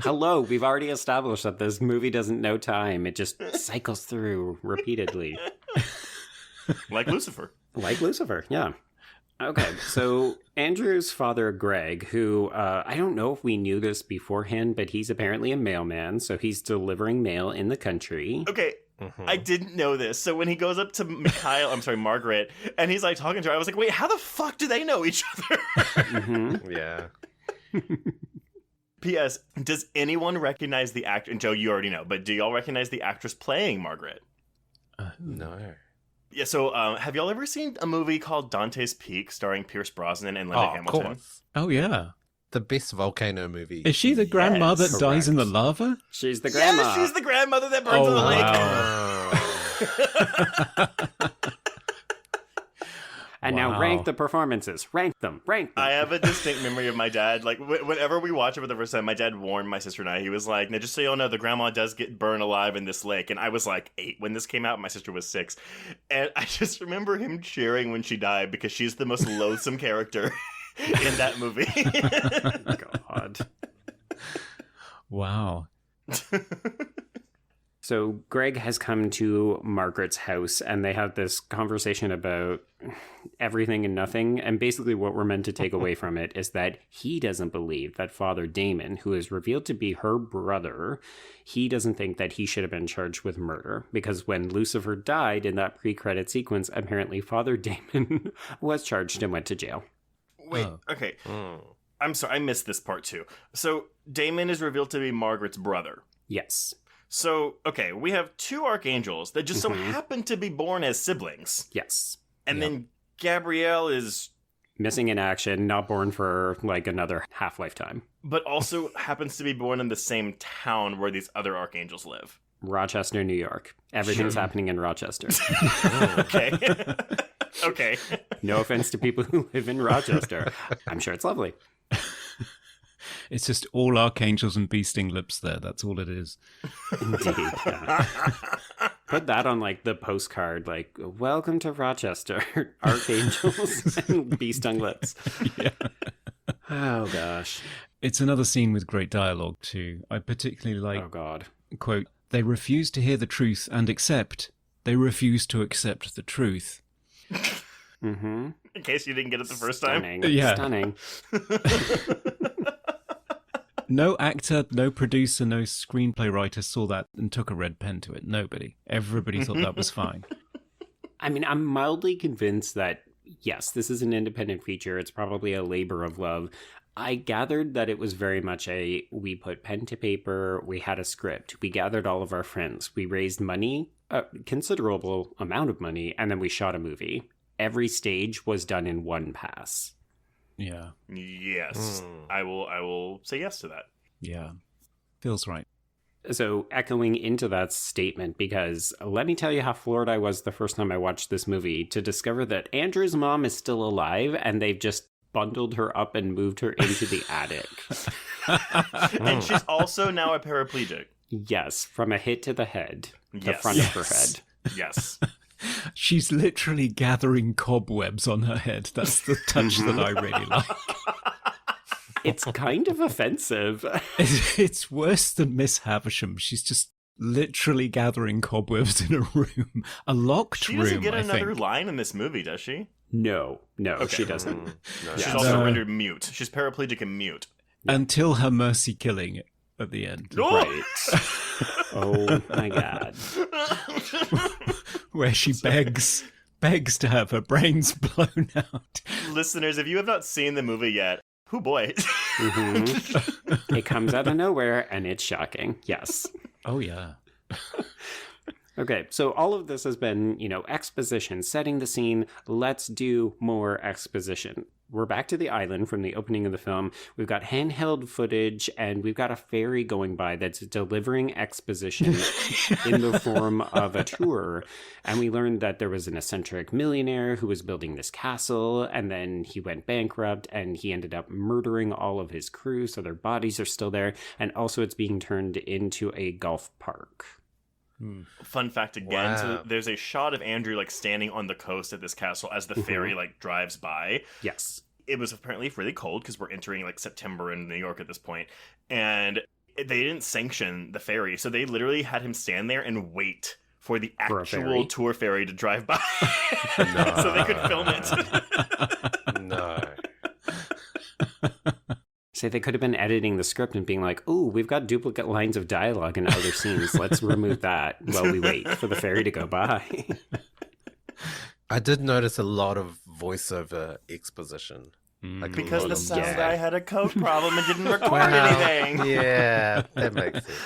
Hello. We've already established that this movie doesn't know time. It just cycles through repeatedly. Like Lucifer. Yeah. Okay, so Andrew's father, Greg, who I don't know if we knew this beforehand, but he's apparently a mailman, so he's delivering mail in the country. Okay, I didn't know this. So when he goes up to Margaret, and he's like talking to her, I was like, wait, how the fuck do they know each other? Yeah. P.S. Does anyone recognize the actor? And Joe, you already know, but do y'all recognize the actress playing Margaret? No. Yeah, so have y'all ever seen a movie called Dante's Peak starring Pierce Brosnan and Linda Hamilton? Of course. Oh, yeah. The best volcano movie. Is she the grandma that Yes. dies in the lava? She's the grandma. Yeah, she's the grandmother that burns in the lake. And now rank the performances. Rank them. I have a distinct memory of my dad. Like, whenever we watch it for the first time, my dad warned my sister and I. He was like, now, just so y'all know, the grandma does get burned alive in this lake. And I was like 8 when this came out. My sister was 6. And I just remember him cheering when she died because she's the most loathsome character in that movie. God. Wow. So Greg has come to Margaret's house and they have this conversation about everything and nothing. And basically what we're meant to take away from it is that he doesn't believe that Father Damon, who is revealed to be her brother, he doesn't think that he should have been charged with murder. Because when Lucifer died in that pre-credit sequence, apparently Father Damon was charged and went to jail. Wait, okay. I'm sorry, I missed this part too. So Damon is revealed to be Margaret's brother. Yes. So, okay, we have 2 archangels that just so happen to be born as siblings. Yes. And then Gabrielle is... missing in action, not born for like another half lifetime. But also happens to be born in the same town where these other archangels live. Rochester, New York. Everything's happening in Rochester. Okay. Okay. No offense to people who live in Rochester. I'm sure it's lovely. It's just all archangels and bee sting lips there. That's all it is. Indeed. Yeah. Put that on like the postcard, like, welcome to Rochester, archangels and bee stung lips. Yeah. Oh, gosh. It's another scene with great dialogue, too. I particularly like, Oh, God. quote, they refuse to hear the truth and accept. They refuse to accept the truth. Mm-hmm. In case you didn't get it the first time. Stunning. Yeah. Stunning. No actor, no producer, no screenplay writer saw that and took a red pen to it. Nobody. Everybody thought that was fine. I mean, I'm mildly convinced that, yes, this is an independent feature. It's probably a labor of love. I gathered that it was very much we put pen to paper, we had a script, we gathered all of our friends, we raised money, a considerable amount of money, and then we shot a movie. Every stage was done in one pass. Yeah. Yes. I will say yes to that. Yeah. Feels right. So echoing into that statement, because let me tell you how floored I was the first time I watched this movie to discover that Andrew's mom is still alive and they've just bundled her up and moved her into the attic. And she's also now a paraplegic. Yes, from a hit to the head, the Yes. front of her head. Yes. She's literally gathering cobwebs on her head. That's the touch that I really like. It's kind of offensive. It's worse than Miss Havisham. She's just literally gathering cobwebs in a room. A locked She room, doesn't get I another think. line in this movie, does she? No, she doesn't. No. She's Yeah. also No. rendered mute. She's paraplegic and mute. Until her mercy killing at the end. Right. Oh my God. Where she begs to have her brains blown out. Listeners, if you have not seen the movie yet, hoo boy. It comes out of nowhere and it's shocking. Yes. Oh, yeah. Okay, so all of this has been, exposition, setting the scene. Let's do more exposition. We're back to the island from the opening of the film. We've got handheld footage, and we've got a ferry going by that's delivering exposition in the form of a tour. And we learned that there was an eccentric millionaire who was building this castle, and then he went bankrupt, and he ended up murdering all of his crew, so their bodies are still there. And also it's being turned into a golf park. Fun fact again, so there's a shot of Andrew standing on the coast at this castle as the ferry drives by. Yes. It was apparently really cold because we're entering September in New York at this point, and they didn't sanction the ferry, so they literally had him stand there and wait for the actual tour ferry to drive by so they could film it. No. Say they could have been editing the script and being like, "Oh, we've got duplicate lines of dialogue in other scenes. Let's remove that while we wait for the ferry to go by." I did notice a lot of voiceover exposition. Because the sound guy had a code problem and didn't record anything. Yeah, that makes sense.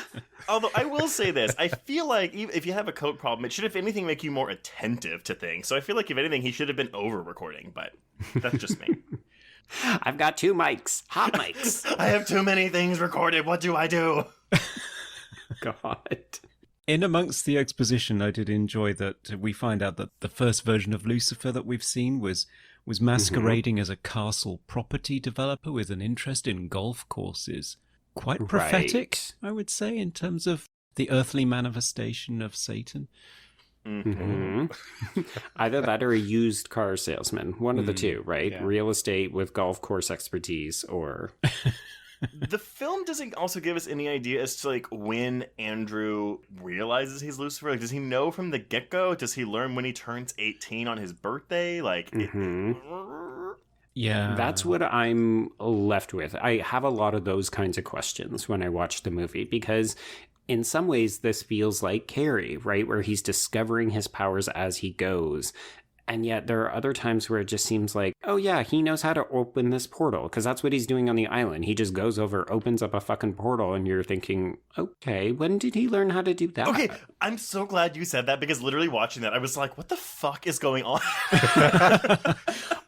Although I will say this, I feel like if you have a code problem, it should, if anything, make you more attentive to things. So I feel like, if anything, he should have been over-recording, but that's just me. I've got 2 mics, hot mics. I have too many things recorded. What do I do? God. In amongst the exposition, I did enjoy that we find out that the first version of Lucifer that we've seen was masquerading as a castle property developer with an interest in golf courses. Quite prophetic, I would say, in terms of the earthly manifestation of Satan. Either that or a used car salesman. One of the two, right? Yeah. Real estate with golf course expertise, or... The film doesn't also give us any idea as to when Andrew realizes he's Lucifer. Does he know from the get-go? Does he learn when he turns 18 on his birthday? Yeah. That's what I'm left with. I have a lot of those kinds of questions when I watch the movie, because in some ways this feels like Carrie, right? Where he's discovering his powers as he goes. And yet there are other times where it just seems like, oh yeah, he knows how to open this portal, because that's what he's doing on the island. He just goes over, opens up a fucking portal, and you're thinking, okay, when did he learn how to do that? Okay, I'm so glad you said that, because literally watching that, I was like, what the fuck is going on?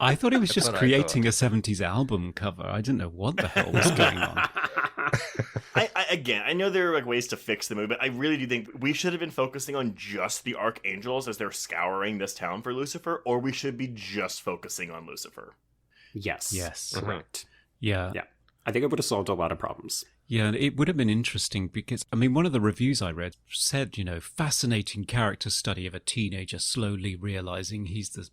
I thought he was just creating a 70s album cover. I didn't know what the hell was going on. I know there are ways to fix the movie, but I really do think we should have been focusing on just the archangels as they're scouring this town for Lucifer, or we should be just focusing on Lucifer. Yes. Correct. Yeah. I think it would have solved a lot of problems. Yeah, it would have been interesting because, one of the reviews I read said, fascinating character study of a teenager slowly realizing he's the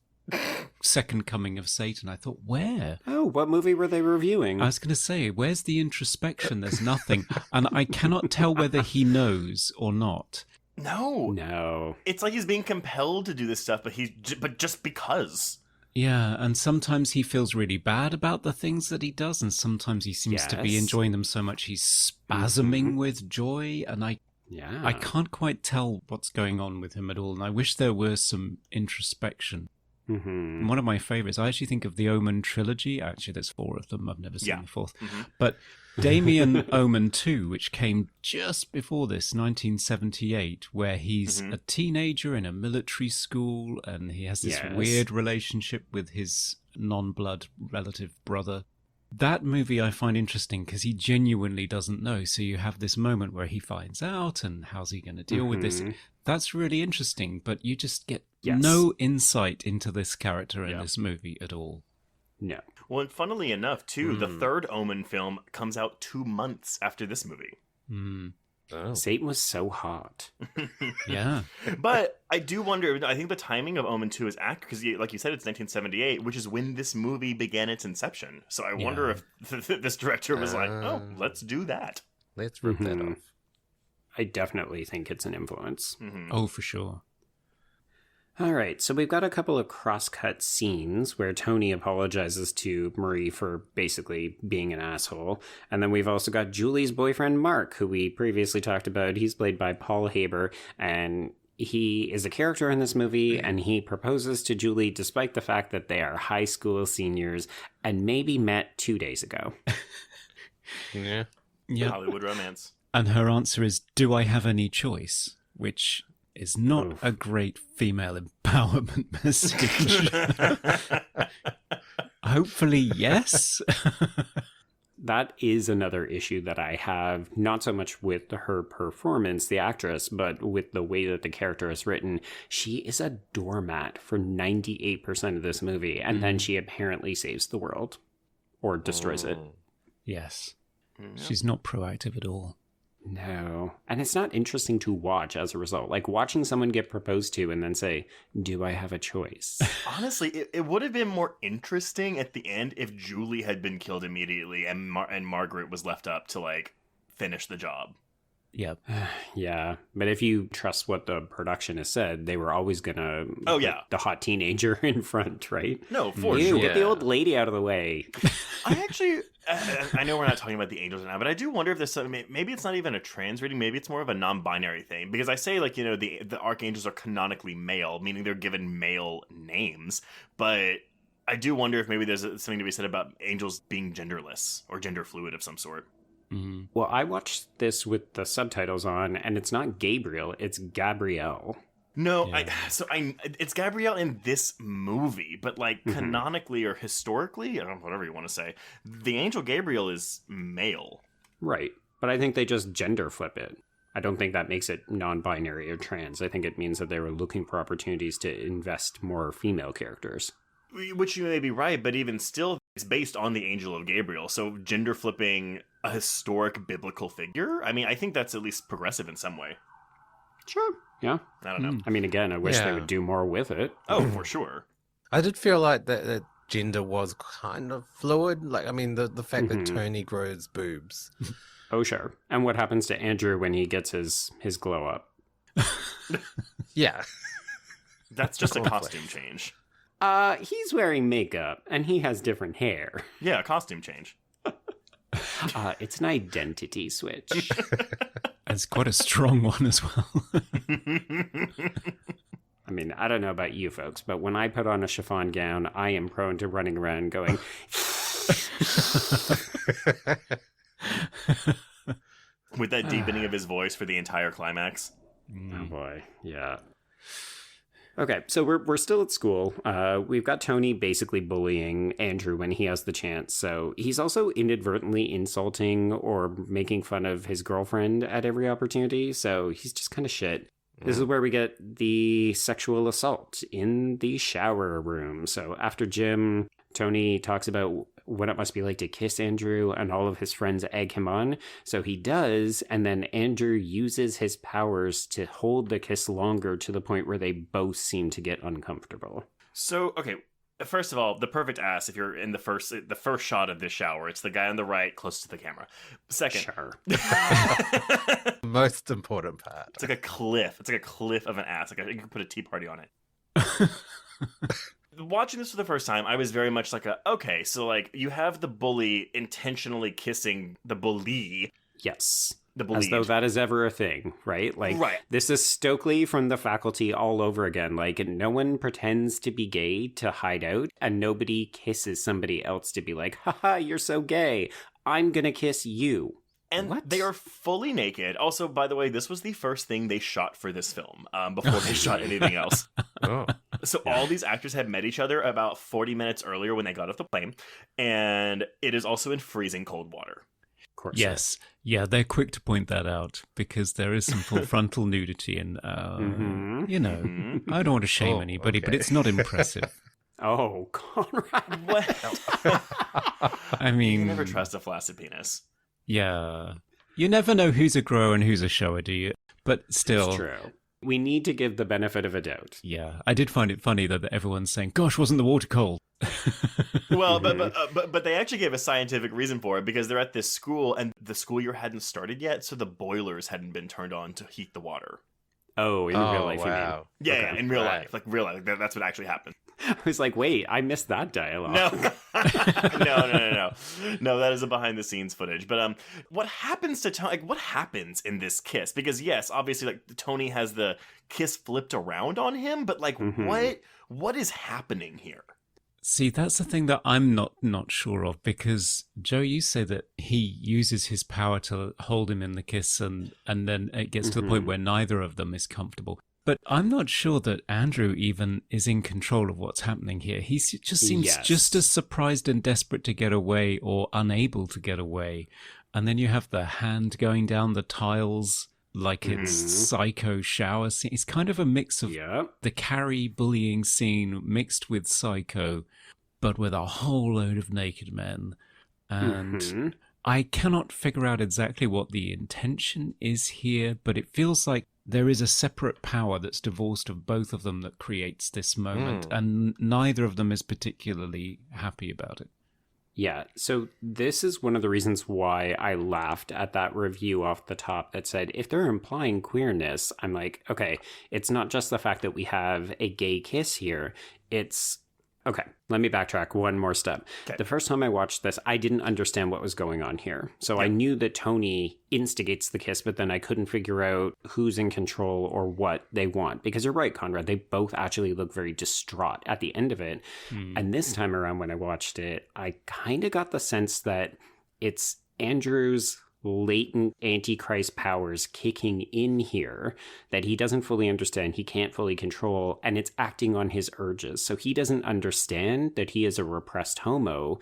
second coming of Satan. I thought, where? Oh, what movie were they reviewing? I was going to say, where's the introspection? There's nothing. And I cannot tell whether he knows or not. No. It's like he's being compelled to do this stuff, but just because. Yeah, and sometimes he feels really bad about the things that he does, and sometimes he seems to be enjoying them so much he's spasming with joy, and I can't quite tell what's going on with him at all, and I wish there were some introspection. Mm-hmm. One of my favorites, I actually think of the Omen trilogy. Actually, there's 4 of them. I've never seen the 4th. Mm-hmm. But Damien Omen 2, which came just before this, 1978, where he's a teenager in a military school and he has this weird relationship with his non-blood relative brother. That movie I find interesting because he genuinely doesn't know. So you have this moment where he finds out and how's he going to deal with this? That's really interesting, but you just get no insight into this character in this movie at all. No. Well, and funnily enough, too, the 3rd Omen film comes out 2 months after this movie. Oh. Satan was so hot. Yeah. But I do wonder, I think the timing of Omen 2 is accurate, because like you said, it's 1978, which is when this movie began its inception. So I wonder if this director was like, oh, let's do that. Let's rip that off. I definitely think it's an influence. Oh, for sure. All right, so we've got a couple of cross-cut scenes where Tony apologizes to Marie for basically being an asshole. And then we've also got Julie's boyfriend, Mark, who we previously talked about. He's played by Paul Haber, and he is a character in this movie, and he proposes to Julie despite the fact that they are high school seniors and maybe met 2 days ago. Yeah. Hollywood romance. And her answer is, do I have any choice? Which is not a great female empowerment message. Hopefully, yes. That is another issue that I have, not so much with her performance, the actress, but with the way that the character is written. She is a doormat for 98% of this movie, and then she apparently saves the world. Or destroys it. Yes. She's not proactive at all. No. And it's not interesting to watch as a result. Like watching someone get proposed to and then say, do I have a choice? Honestly, it would have been more interesting at the end if Julie had been killed immediately and Margaret was left up to, like, finish the job. Yep. Yeah. But if you trust what the production has said, they were always going to put the hot teenager in front, right? No, for Ew, sure. Get the old lady out of the way. I actually, I know we're not talking about the angels now, but I do wonder if there's something, maybe it's not even a trans reading, maybe it's more of a non-binary thing. Because I say, like, you know, the archangels are canonically male, meaning they're given male names. But I do wonder if maybe there's something to be said about angels being genderless or gender fluid of some sort. Mm-hmm. Well, I watched this with the subtitles on, and it's not Gabriel, it's Gabrielle. No, it's Gabrielle in this movie, but like canonically or historically, I don't know, whatever you want to say, the angel Gabriel is male. Right, but I think they just gender flip it. I don't think that makes it non-binary or trans. I think it means that they were looking for opportunities to invest more female characters. Which you may be right, but even still, it's based on the angel of Gabriel, so gender flipping a historic biblical figure? I mean, I think that's at least progressive in some way. Sure. Yeah. I don't know. I mean, again, I wish they would do more with it. Oh, for sure. I did feel like that gender was kind of fluid. Like, I mean, the fact that Tony grows boobs. Oh, sure. And what happens to Andrew when he gets his glow up? Yeah. That's just a costume change. He's wearing makeup, and he has different hair. Yeah, costume change. It's an identity switch. It's quite a strong one as well. I mean, I don't know about you folks, but when I put on a chiffon gown, I am prone to running around going... With that deepening of his voice for the entire climax. Oh boy, yeah. Okay, so we're still at school. We've got Tony basically bullying Andrew when he has the chance. So he's also inadvertently insulting or making fun of his girlfriend at every opportunity. So he's just kind of shit. This is where we get the sexual assault in the shower room. So after gym, Tony talks about what it must be like to kiss Andrew, and all of his friends egg him on. So he does, and then Andrew uses his powers to hold the kiss longer to the point where they both seem to get uncomfortable. So, okay, first of all, the perfect ass, if you're in the first shot of this shower, it's the guy on the right close to the camera. Second. Sure. Most important part. It's like a cliff. It's like a cliff of an ass. Like you could put a tea party on it. Watching this for the first time, I was very much like, okay, so like you have the bully intentionally kissing the bully. Yes. The bullied. As though that is ever a thing, right? Like, This is Stokely from the faculty all over again. Like, no one pretends to be gay to hide out, and nobody kisses somebody else to be like, haha, you're so gay. I'm gonna kiss you. And they are fully naked. Also, by the way, this was the first thing they shot for this film before they shot anything else. Oh. So all these actors had met each other about 40 minutes earlier when they got off the plane. And it is also in freezing cold water. Of course. Yes. Yeah, they're quick to point that out because there is some full frontal nudity. And, you know, I don't want to shame anybody, but it's not impressive. Oh, Conrad. What? I mean... You never trust a flaccid penis. Yeah. You never know who's a grower and who's a shower, do you? But still... It's true. We need to give the benefit of a doubt. Yeah. I did find it funny, though, that everyone's saying, gosh, wasn't the water cold? Well, but they actually gave a scientific reason for it because they're at this school and the school year hadn't started yet, so the boilers hadn't been turned on to heat the water. Oh, in real life, wow. You mean? Yeah, in real life. Like, real life. That's what actually happened. I was like, wait, I missed that dialogue. No. No. No, that is a behind-the-scenes footage. But what happens to Tony? Like, what happens in this kiss? Because, yes, obviously, like, Tony has the kiss flipped around on him, but, like, what is happening here? See, that's the thing that I'm not sure of, because, Joe, you say that he uses his power to hold him in the kiss, and then it gets to the point where neither of them is comfortable. But I'm not sure that Andrew even is in control of what's happening here. He just seems just as surprised and desperate to get away or unable to get away. And then you have the hand going down the tiles like it's Psycho shower scene. It's kind of a mix of the Carrie bullying scene mixed with Psycho, but with a whole load of naked men. And I cannot figure out exactly what the intention is here, but it feels like there is a separate power that's divorced of both of them that creates this moment, and neither of them is particularly happy about it. Yeah, so this is one of the reasons why I laughed at that review off the top that said, if they're implying queerness, I'm like, okay, it's not just the fact that we have a gay kiss here, it's... Okay, let me backtrack one more step. Okay. The first time I watched this, I didn't understand what was going on here. So I knew that Tony instigates the kiss, but then I couldn't figure out who's in control or what they want. Because you're right, Conrad, they both actually look very distraught at the end of it. And this time around when I watched it, I kind of got the sense that it's Andrew's latent antichrist powers kicking in here that he doesn't fully understand, he can't fully control, and it's acting on his urges. So he doesn't understand that he is a repressed homo,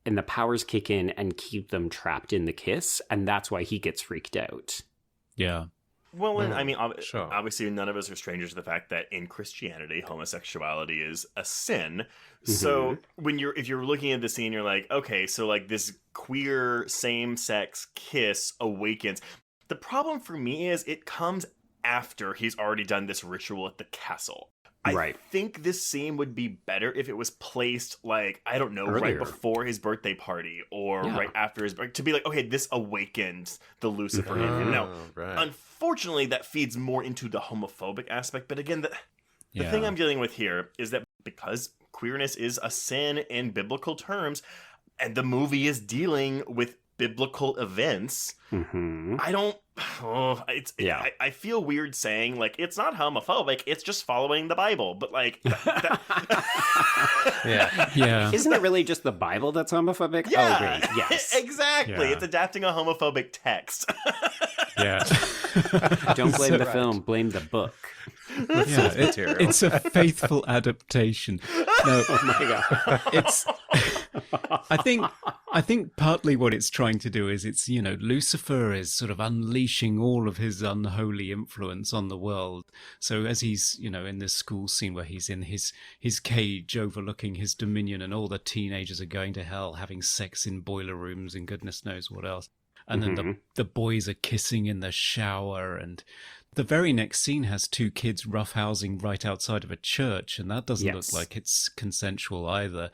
and the powers kick in and keep them trapped in the kiss, and that's why he gets freaked out. Yeah. Well, and I mean, obviously none of us are strangers to the fact that in Christianity, homosexuality is a sin. So if you're looking at the scene, you're like, okay, so like this queer same-sex kiss awakens. The problem for me is it comes after he's already done this ritual at the castle. I think this scene would be better if it was placed, like, I don't know, right before his birthday party or right after his birthday, to be like, okay, this awakened the Lucifer in him. Now, unfortunately, that feeds more into the homophobic aspect. But again, the thing I'm dealing with here is that because queerness is a sin in biblical terms, and the movie is dealing with biblical events, I feel weird saying, like, it's not homophobic, it's just following the Bible, but like isn't it really just the Bible that's homophobic? Yes, exactly. It's adapting a homophobic text. Don't blame the film, blame the book. It's a faithful adaptation. No, oh my god. It's I think partly what it's trying to do is it's, Lucifer is sort of unleashing all of his unholy influence on the world. So as he's, in this school scene where he's in his cage overlooking his dominion and all the teenagers are going to hell, having sex in boiler rooms and goodness knows what else. And then the boys are kissing in the shower, and the very next scene has two kids roughhousing right outside of a church, and that doesn't look like it's consensual either.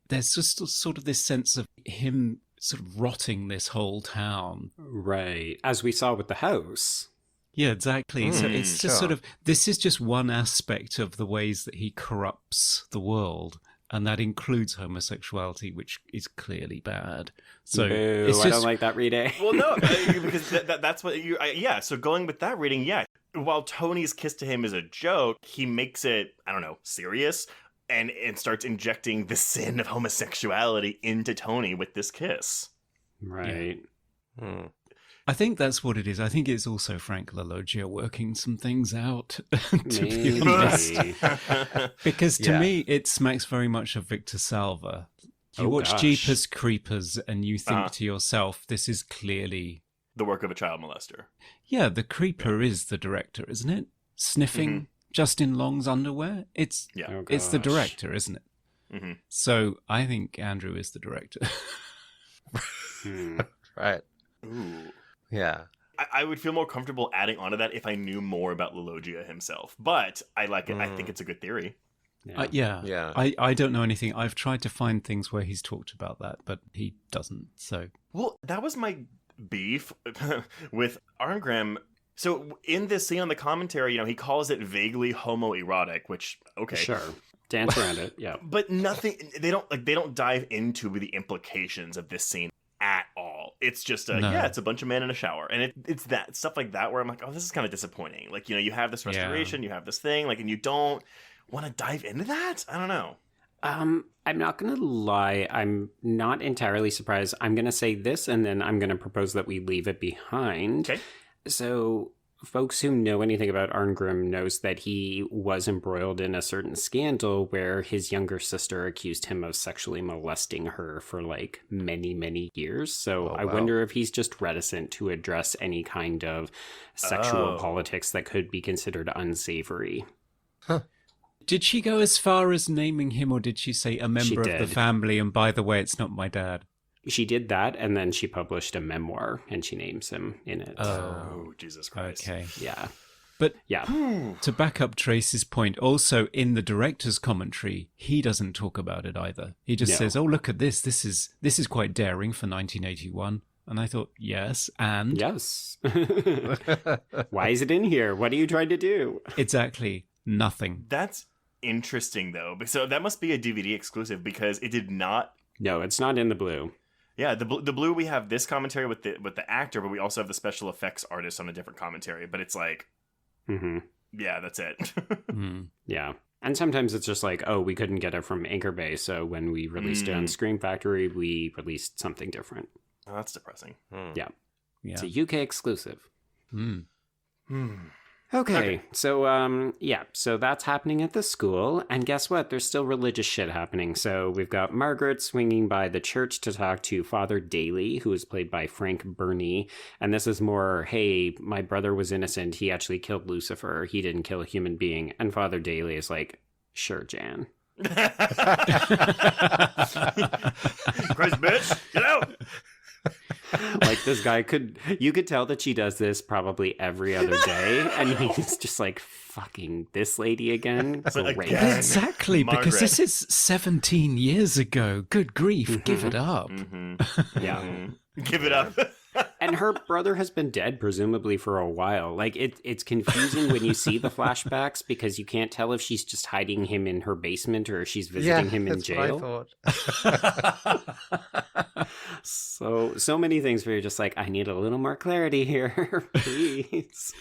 There's just sort of this sense of him sort of rotting this whole town. Right, as we saw with the house. Yeah, exactly. So it's just sort of, this is just one aspect of the ways that he corrupts the world. And that includes homosexuality, which is clearly bad. So I don't like that reading. Well, no, because that's what you... so going with that reading, while Tony's kiss to him is a joke, he makes it, I don't know, serious, and starts injecting the sin of homosexuality into Tony with this kiss. Right. Yeah. I think that's what it is. I think it's also Frank LaLoggia working some things out, to be honest. Because to me, it smacks very much of Victor Salva. You watch Jeepers Creepers and you think to yourself, this is clearly... the work of a child molester. Yeah, the creeper is the director, isn't it? Sniffing Justin Long's underwear? It's the director, isn't it? So I think Andrew is the director. Right. Ooh. Yeah. I would feel more comfortable adding onto that if I knew more about LaLoggia himself. But I like it. I think it's a good theory. I don't know anything. I've tried to find things where he's talked about that, but he doesn't. So well, that was my beef with Arngram. So in this scene on the commentary, he calls it vaguely homoerotic, which sure, dance around it, but nothing. They don't dive into the implications of this scene at all. It's just it's a bunch of men in a shower, and it's that stuff like that where I'm like, oh, this is kind of disappointing. Like, you have this restoration, you have this thing, like, and you don't want to dive into that. I don't know. I'm not gonna lie, I'm not entirely surprised. I'm gonna say this, and then I'm gonna propose that we leave it behind. Okay. So folks who know anything about Arngrim knows that he was embroiled in a certain scandal where his younger sister accused him of sexually molesting her for like many, many years. So I wonder if he's just reticent to address any kind of sexual politics that could be considered unsavory. Huh. Did she go as far as naming him, or did she say a member of the family, and by the way, it's not my dad? She did that, and then she published a memoir, and she names him in it. Oh, Jesus Christ. Okay. Yeah. But yeah, to back up Trace's point, also in the director's commentary, he doesn't talk about it either. He just says, "Oh, look at this. This is quite daring for 1981." And I thought, yes, and yes. Why is it in here? What are you trying to do? Exactly nothing. That's interesting, though. So that must be a DVD exclusive because it did not. No, it's not in the blue. Yeah, the blue, we have this commentary with the actor, but we also have the special effects artist on a different commentary. But it's like, yeah, that's it. Yeah. And sometimes it's just like, oh, we couldn't get it from Anchor Bay, so when we released it on Scream Factory, we released something different. Oh, that's depressing. Yeah. It's a UK exclusive. Okay. So, so that's happening at the school. And guess what? There's still religious shit happening. So we've got Margaret swinging by the church to talk to Father Daly, who is played by Frank Burney. And this is more, hey, my brother was innocent. He actually killed Lucifer. He didn't kill a human being. And Father Daly is like, sure, Jan. Christ, bitch, get out! Like, this guy you could tell that she does this probably every other day, and he's just like, fucking this lady again. Great. Exactly, Margaret. because this is 17 years ago. Good grief, give it up. Yeah. Give it up. And her brother has been dead, presumably, for a while. Like, it's confusing when you see the flashbacks because you can't tell if she's just hiding him in her basement or if she's visiting him in jail. That's what I thought. So many things where you're just like, I need a little more clarity here, please.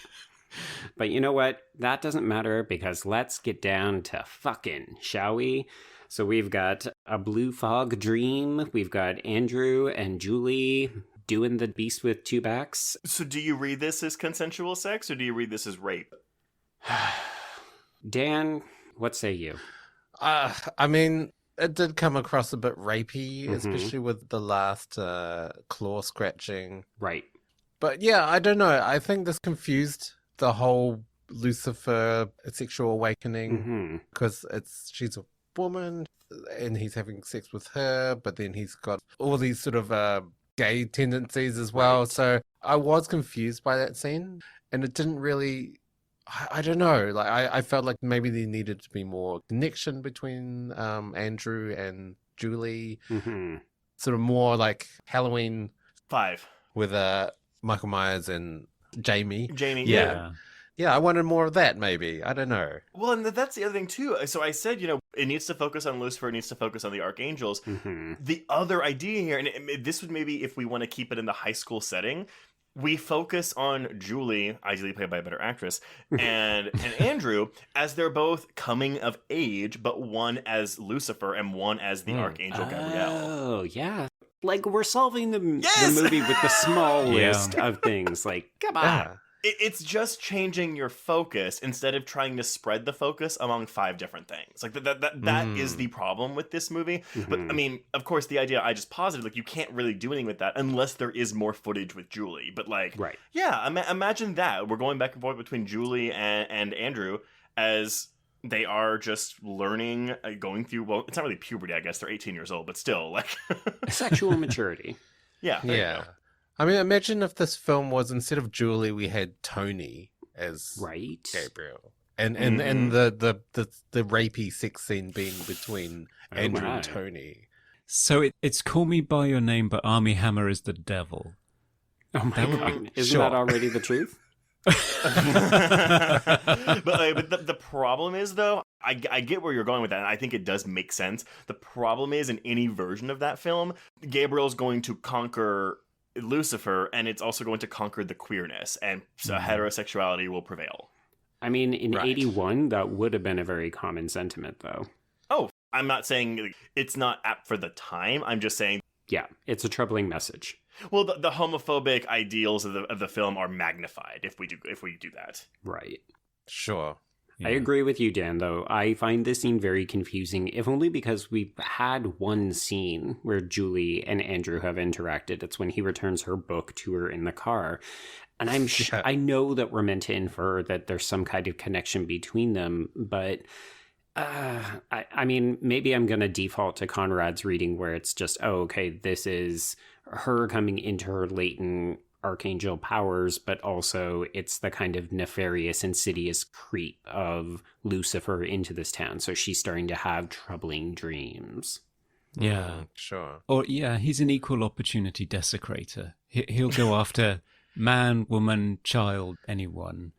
But you know what? That doesn't matter because let's get down to fucking, shall we? So we've got a blue fog dream. We've got Andrew and Julie doing the beast with two backs. So do you read this as consensual sex or do you read this as rape? Dan, what say you? I mean, it did come across a bit rapey, especially with the last claw scratching. Right. But yeah, I don't know. I think this confused the whole Lucifer sexual awakening because she's a woman and he's having sex with her, but then he's got all these sort of gay tendencies as well. Right. So I was confused by that scene, and it didn't really. I don't know. Like I felt like maybe there needed to be more connection between Andrew and Julie. Sort of more like Halloween 5 with Michael Myers and Jamie. Yeah. Yeah, I wanted more of that, maybe. I don't know. Well, and that's the other thing, too. So I said, it needs to focus on Lucifer, it needs to focus on the archangels. The other idea here, and this would maybe, if we want to keep it in the high school setting, we focus on Julie, ideally played by a better actress, and Andrew, as they're both coming of age, but one as Lucifer and one as the archangel Gabriel. Oh, yeah. Like, we're solving the movie with the small list of things. Like, come on. Yeah. It's just changing your focus instead of trying to spread the focus among 5 different things. Like that is the problem with this movie. But I mean, of course, the idea I just posited, like you can't really do anything with that unless there is more footage with Julie. But like, yeah, imagine that we're going back and forth between Julie and Andrew as they are just learning, going through. Well, it's not really puberty, I guess. They're 18 years old, but still, like sexual maturity. Yeah. Yeah. I mean, imagine if this film was, instead of Julie, we had Tony as Gabriel. And the rapey sex scene being between Andrew and Tony. So it's Call Me By Your Name, but Armie Hammer is the devil. Oh my God. Isn't that already the truth? But the problem is, though, I get where you're going with that, and I think it does make sense. The problem is, in any version of that film, Gabriel's going to conquer Lucifer, and it's also going to conquer the queerness, and so heterosexuality will prevail. I mean, in 81, that would have been a very common sentiment, though. Oh, I'm not saying it's not apt for the time. I'm just saying Yeah, it's a troubling message. Well, the homophobic ideals of the film are magnified if we do that. Right. Sure. I agree with you, Dan, though. I find this scene very confusing, if only because we've had one scene where Julie and Andrew have interacted. It's when he returns her book to her in the car. And I know that we're meant to infer that there's some kind of connection between them, but I mean, maybe I'm going to default to Conrad's reading where it's just, oh, okay, this is her coming into her latent archangel powers, but also it's the kind of nefarious, insidious creep of Lucifer into this town. So she's starting to have troubling dreams. Yeah, sure. Or he's an equal opportunity desecrator. He'll go after man, woman, child, anyone.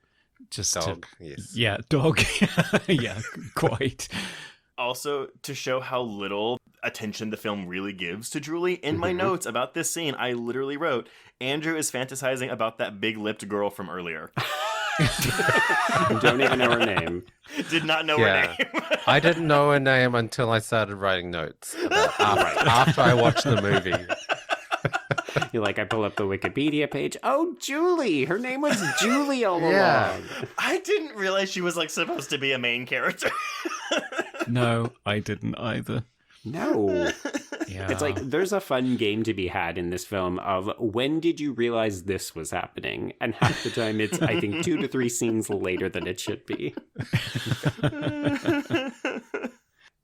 Just dog, yes. Yeah, dog. Yeah, quite. Also, to show how little attention the film really gives to Julie, in my notes about this scene, I literally wrote, Andrew is fantasizing about that big-lipped girl from earlier. Don't even know her name. Did not know her name. I didn't know her name until I started writing notes after I watched the movie. You're like, I pull up the Wikipedia page. Oh, Julie. Her name was Julie all along. I didn't realize she was like supposed to be a main character. No, I didn't either. No. Yeah. It's like, there's a fun game to be had in this film of when did you realize this was happening? And half the time it's, I think, 2 to 3 scenes later than it should be.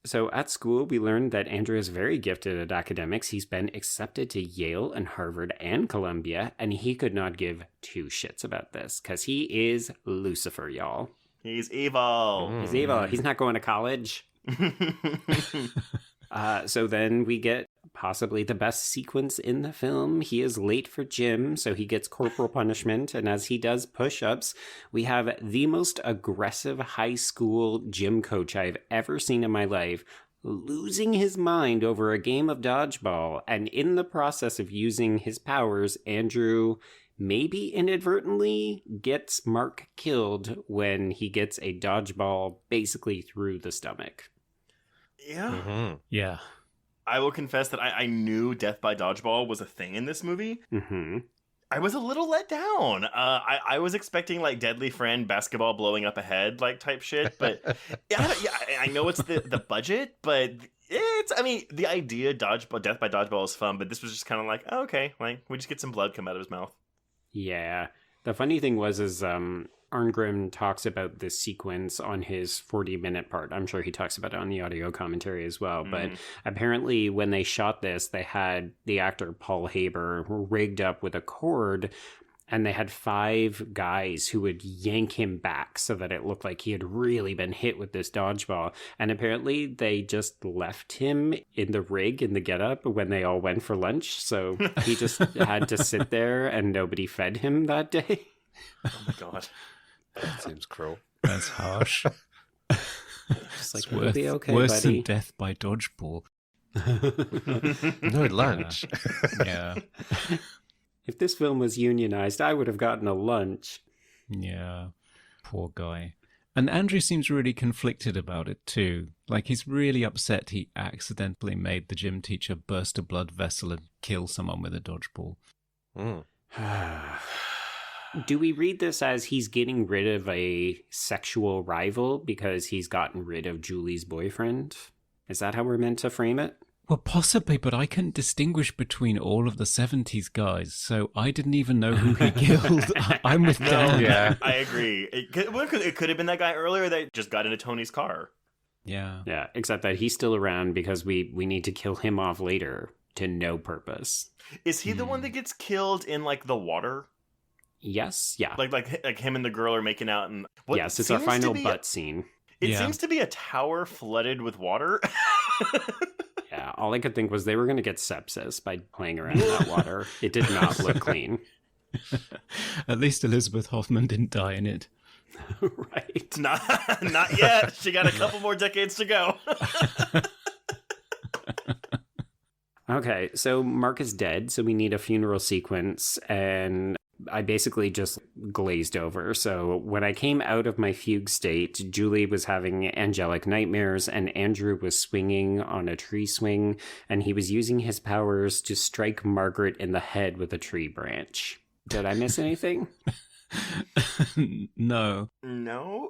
So at school, we learned that Andrew is very gifted at academics. He's been accepted to Yale and Harvard and Columbia, and he could not give 2 shits about this because he is Lucifer, y'all. He's evil. He's evil. He's not going to college. So then we get possibly the best sequence in the film. He is late for gym, so he gets corporal punishment. And as he does push-ups, we have the most aggressive high school gym coach I've ever seen in my life losing his mind over a game of dodgeball. And in the process of using his powers, Andrew maybe inadvertently gets Mark killed when he gets a dodgeball basically through the stomach. Yeah. Mm-hmm. Yeah. I will confess that I knew death by dodgeball was a thing in this movie. Mm-hmm. I was a little let down. I was expecting like Deadly Friend basketball blowing up a head like type shit, but I know it's the budget, but the idea death by dodgeball is fun, but this was just kind of like, oh, okay, like we just get some blood come out of his mouth. Yeah. The funny thing was Arngrim talks about this sequence on his 40-minute part. I'm sure he talks about it on the audio commentary as well. But apparently when they shot this, they had the actor Paul Haber rigged up with a cord, and they had 5 guys who would yank him back so that it looked like he had really been hit with this dodgeball. And apparently they just left him in the rig, in the getup, when they all went for lunch. So he just had to sit there and nobody fed him that day. Oh my God. That seems cruel. That's harsh. Just like, we'll be okay, worse buddy. than death by dodgeball. No lunch. Yeah. If this film was unionized, I would have gotten a lunch. Yeah. Poor guy. And Andrew seems really conflicted about it too. Like, he's really upset he accidentally made the gym teacher burst a blood vessel and kill someone with a dodgeball. Do we read this as he's getting rid of a sexual rival because he's gotten rid of Julie's boyfriend? Is that how we're meant to frame it? Well, possibly, but I couldn't distinguish between all of the 70s guys, so I didn't even know who he killed. I'm with Dan. Yeah. I agree. It could have been that guy earlier that just got into Tony's car. Yeah. Yeah, except that he's still around because we need to kill him off later to no purpose. Is he the one that gets killed in like the water? Yes, yeah. Like him and the girl are making out, and yes, it's our final butt scene. It seems to be a tower flooded with water. Yeah, all I could think was they were going to get sepsis by playing around in that water. It did not look clean. At least Elizabeth Hoffman didn't die in it. Right. Not yet. She got a couple more decades to go. Okay, so Mark is dead, so we need a funeral sequence, and I basically just glazed over. So when I came out of my fugue state, Julie was having angelic nightmares and Andrew was swinging on a tree swing and he was using his powers to strike Margaret in the head with a tree branch. Did I miss anything? No. No?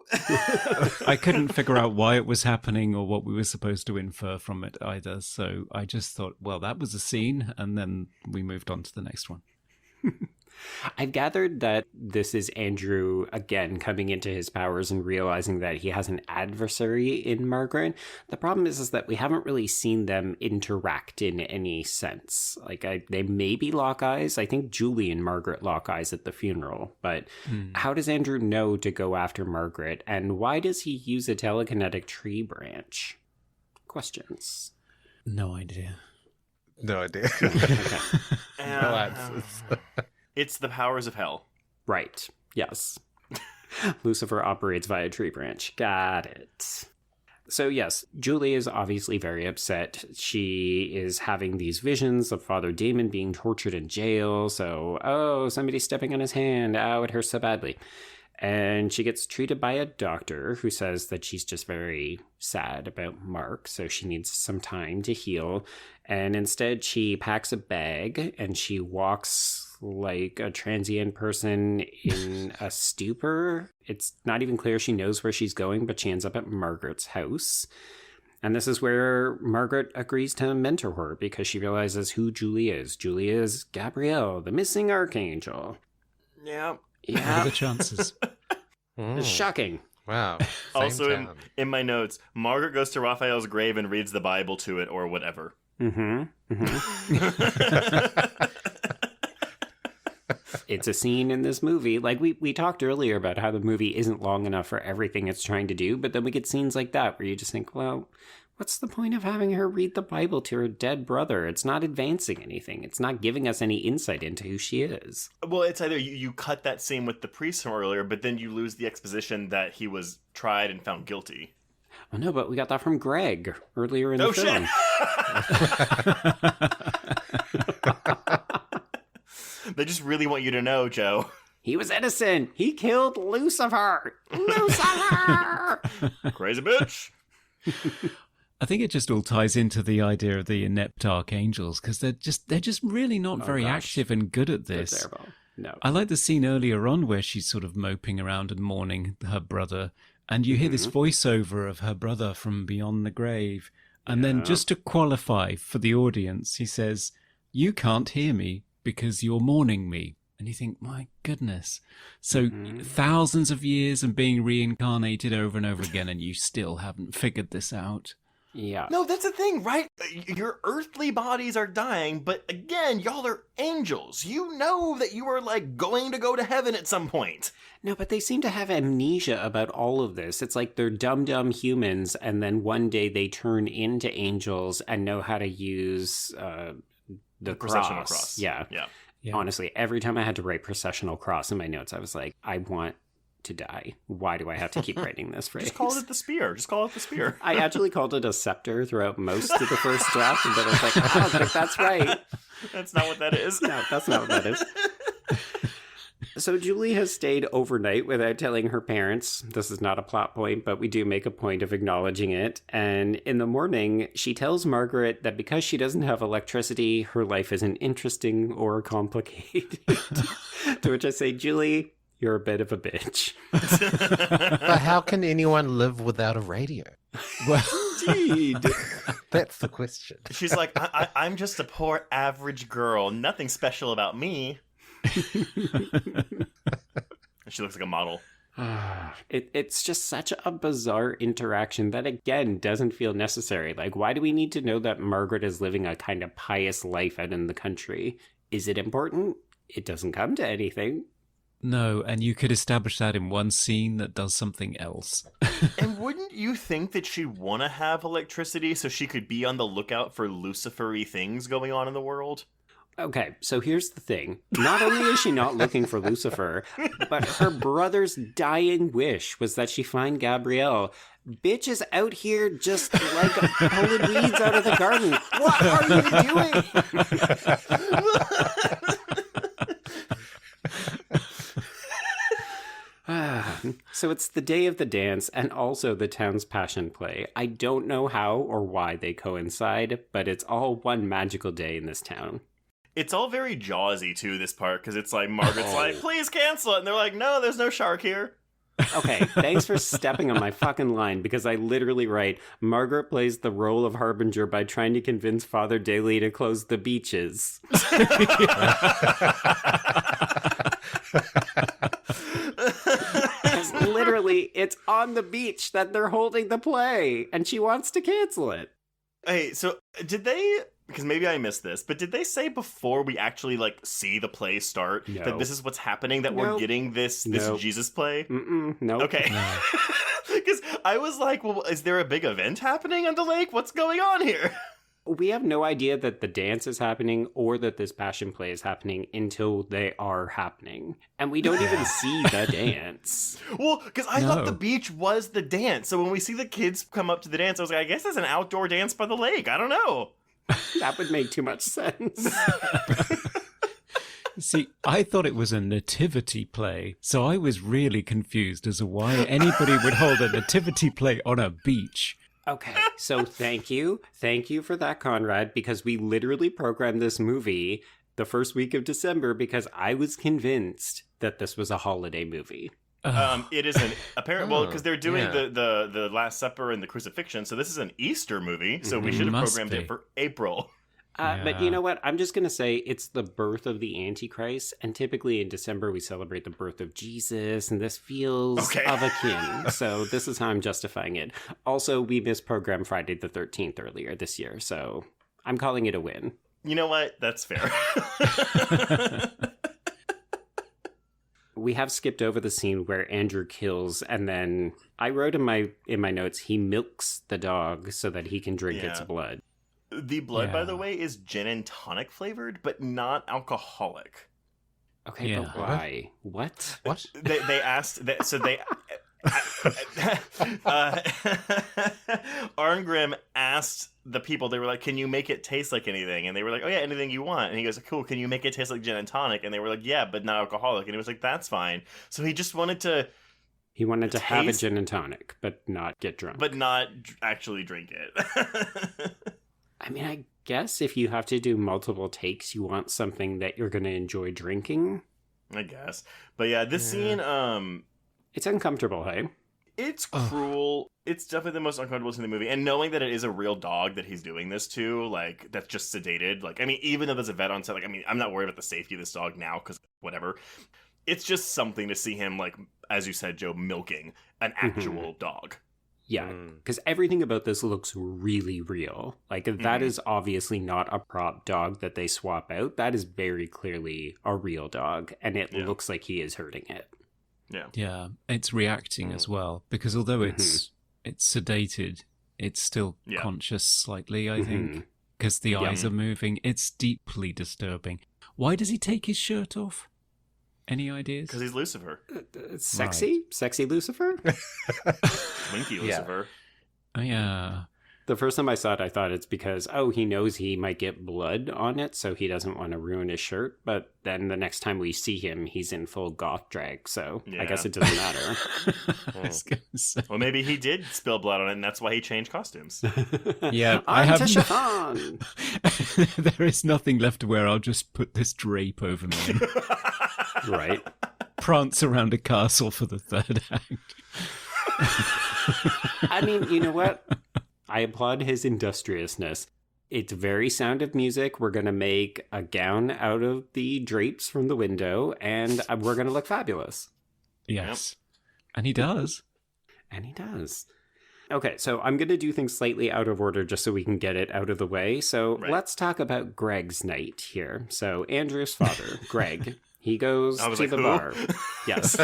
I couldn't figure out why it was happening or what we were supposed to infer from it either. So I just thought, well, that was a scene. And then we moved on to the next one. I've gathered that this is Andrew, again, coming into his powers and realizing that he has an adversary in Margaret. The problem is that we haven't really seen them interact in any sense. Like, they maybe lock eyes. I think Julie and Margaret lock eyes at the funeral. But how does Andrew know to go after Margaret? And why does he use a telekinetic tree branch? Questions. No idea. No idea. Okay. No answers. It's the powers of hell. Right. Yes. Lucifer operates via tree branch. Got it. So yes, Julie is obviously very upset. She is having these visions of Father Damon being tortured in jail. So, somebody's stepping on his hand. Ow, it hurts so badly. And she gets treated by a doctor who says that she's just very sad about Mark, so she needs some time to heal. And instead, she packs a bag and she walks like a transient person in a stupor. It's not even clear she knows where she's going, but she ends up at Margaret's house. And this is where Margaret agrees to mentor her because she realizes who Julie is. Julie is Gabrielle, the missing archangel. Yeah. What are the chances? It's shocking. Wow. Also, in my notes, Margaret goes to Raphael's grave and reads the Bible to it or whatever. It's a scene in this movie. Like we talked earlier about how the movie isn't long enough for everything it's trying to do, but then we get scenes like that where you just think, well, what's the point of having her read the Bible to her dead brother? It's not advancing anything. It's not giving us any insight into who she is. Well, it's either you cut that scene with the priest from earlier, but then you lose the exposition that he was tried and found guilty. Oh no, but we got that from Greg earlier in the film. They just really want you to know, Joe. He was innocent. He killed Lucifer. Lucifer! Crazy bitch. I think it just all ties into the idea of the inept archangels because they're just really not very active and good at this. No. I like the scene earlier on where she's sort of moping around and mourning her brother, and you hear this voiceover of her brother from beyond the grave, and then just to qualify for the audience, he says, "You can't hear me because you're mourning me." And you think, my goodness. So thousands of years and being reincarnated over and over again, and you still haven't figured this out. Yeah. No, that's the thing, right? Your earthly bodies are dying, but again, y'all are angels. You know that you are, like, going to go to heaven at some point. No, but they seem to have amnesia about all of this. It's like they're dumb humans, and then one day they turn into angels and know how to use the processional cross. cross. Yeah. Honestly, every time I had to write processional cross in my notes, I was like, I want to die. Why do I have to keep writing this phrase? Just call it the spear. I actually called it a scepter throughout most of the first draft, but I was like, I don't think that's right. That's not what that is. No, that's not what that is. So Julie has stayed overnight without telling her parents. This is not a plot point, but we do make a point of acknowledging it. And in the morning, she tells Margaret that because she doesn't have electricity, her life isn't interesting or complicated. To which I say, Julie, you're a bit of a bitch. But how can anyone live without a radio? Well, Indeed. That's the question. She's like, I'm just a poor average girl. Nothing special about me. She looks like a model. It's just such a bizarre interaction that, again, doesn't feel necessary. Like, why do we need to know that Margaret is living a kind of pious life out in the country? Is it important? It doesn't come to anything. no, and you could establish that in one scene that does something else. And wouldn't you think that she'd want to have electricity so she could be on the lookout for Lucifer-y things going on in the world? Okay, so here's the thing. Not only is she not looking for Lucifer, but her brother's dying wish was that she find Gabrielle. Bitch is out here just like pulling weeds out of the garden. What are you doing? So it's the day of the dance and also the town's passion play. I don't know how or why they coincide, but it's all one magical day in this town. It's all very Jawsy, too, this part, because it's like, Margaret's like, please cancel it. And they're like, no, there's no shark here. Okay, thanks for stepping on my fucking line, because I literally write, Margaret plays the role of Harbinger by trying to convince Father Daly to close the beaches. Literally, it's on the beach that they're holding the play, and she wants to cancel it. Hey, so did they, because maybe I missed this, but did they say before we actually, like, see the play start that this is what's happening, that we're getting this Jesus play? No. Okay. Because I was like, well, is there a big event happening on the lake? What's going on here? We have no idea that the dance is happening or that this passion play is happening until they are happening. And we don't even see the dance. Well, because I thought the beach was the dance. So when we see the kids come up to the dance, I was like, I guess it's an outdoor dance by the lake. I don't know. That would make too much sense. See, I thought it was a nativity play, so I was really confused as to why anybody would hold a nativity play on a beach. Okay, so thank you. Thank you for that, Conrad, because we literally programmed this movie the first week of December because I was convinced that this was a holiday movie. It is an apparent, well, because they're doing the Last Supper and the Crucifixion, so this is an Easter movie, so we should have programmed it for April. But you know what? I'm just going to say it's the birth of the Antichrist, and typically in December we celebrate the birth of Jesus, and this feels of a kin. So this is how I'm justifying it. Also, we misprogrammed Friday the 13th earlier this year, so I'm calling it a win. You know what? That's fair. We have skipped over the scene where Andrew kills, and then I wrote in my notes, he milks the dog so that he can drink its blood. The blood, by the way, is gin and tonic flavored, but not alcoholic. Okay, but why? What? They asked that, so they. Arngrim asked the people. They were like, "Can you make it taste like anything?" And they were like, "Oh yeah, anything you want." And he goes, "Cool. Can you make it taste like gin and tonic?" And they were like, "Yeah, but not alcoholic." And he was like, "That's fine." So he just wanted to. He wanted to have a gin and tonic, but not get drunk. But not actually drink it. I mean, I guess if you have to do multiple takes, you want something that you're going to enjoy drinking. I guess. But yeah, this scene, it's uncomfortable, hey? It's cruel. It's definitely the most uncomfortable scene in the movie. And knowing that it is a real dog that he's doing this to, like, that's just sedated. Like, I mean, even though there's a vet on set, like, I mean, I'm not worried about the safety of this dog now, because whatever. It's just something to see him, like, as you said, Joe, milking an actual dog. Yeah, because everything about this looks really real. Like, that is obviously not a prop dog that they swap out. That is very clearly a real dog, and it looks like he is hurting it. Yeah, it's reacting as well, because although it's sedated, it's still conscious slightly, I think, because the eyes are moving. It's deeply disturbing. Why does he take his shirt off? Any ideas? Because he's Lucifer. Sexy? Right. Sexy Lucifer? Winky Lucifer. Oh, yeah. The first time I saw it, I thought it's because, he knows he might get blood on it, so he doesn't want to ruin his shirt. But then the next time we see him, he's in full goth drag, so I guess it doesn't matter. Well, maybe he did spill blood on it, and that's why he changed costumes. Yeah, there is nothing left to wear. I'll just put this drape over me. Right. Prance around a castle for the third act. I mean, you know what? I applaud his industriousness. It's very Sound of Music. We're going to make a gown out of the drapes from the window, and we're going to look fabulous. Yes. And he does. And he does. Okay, so I'm going to do things slightly out of order just so we can get it out of the way. So let's talk about Greg's night here. So Andrew's father, Greg, he goes to the bar. Yes.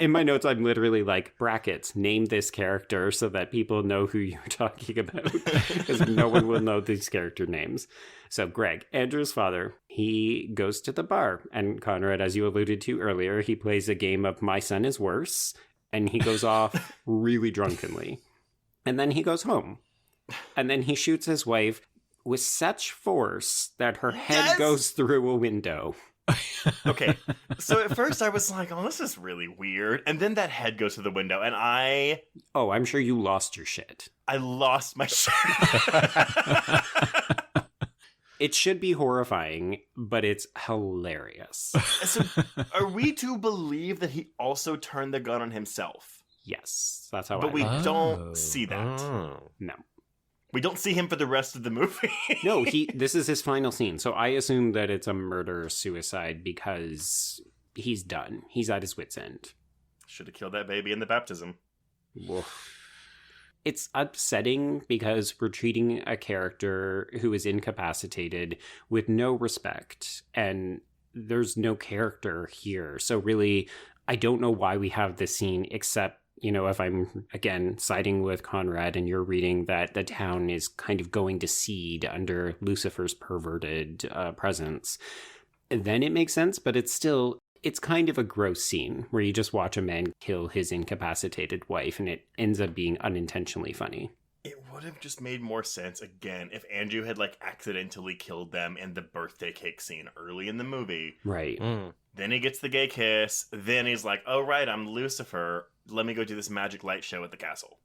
In my notes, I'm literally like, brackets, name this character so that people know who you're talking about, because no one will know these character names. So Greg, Andrew's father, he goes to the bar. And Conrad, as you alluded to earlier, he plays a game of My Son is Worse, and he goes off really drunkenly. And then he goes home. And then he shoots his wife with such force that her head goes through a window. Okay, so at first I was like, oh, this is really weird. And then that head goes to the window, and Oh, I'm sure you lost your shit. I lost my shit. It should be horrifying, but it's hilarious. So are we to believe that he also turned the gun on himself? Yes, that's how But I we read it. don't see that. No. We don't see him for the rest of the movie. No, this is his final scene. So I assume that it's a murder-suicide because he's done. He's at his wit's end. Should have killed that baby in the baptism. Woof. It's upsetting because we're treating a character who is incapacitated with no respect, and there's no character here. So really, I don't know why we have this scene, except, if I'm, again, siding with Conrad and you're reading that the town is kind of going to seed under Lucifer's perverted presence, then it makes sense, but it's kind of a gross scene where you just watch a man kill his incapacitated wife, and it ends up being unintentionally funny. It would have just made more sense, again, if Andrew had, accidentally killed them in the birthday cake scene early in the movie. Right. Then he gets the gay kiss. Then he's like, oh, right, I'm Lucifer. Let me go do this magic light show at the castle.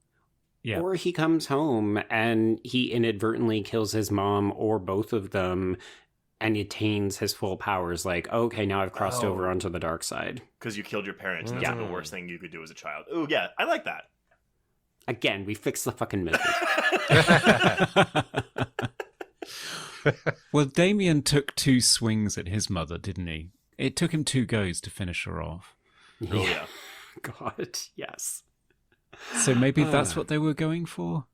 Yeah. Or he comes home and he inadvertently kills his mom or both of them and attains his full powers. Like, okay, now I've crossed over onto the dark side. Because you killed your parents, and that's the worst thing you could do as a child. Ooh, yeah, I like that. Again, we fixed the fucking movie. Well, Damien took 2 swings at his mother, didn't he? It took him 2 goes to finish her off. Oh, yeah. God, yes. So maybe that's what they were going for?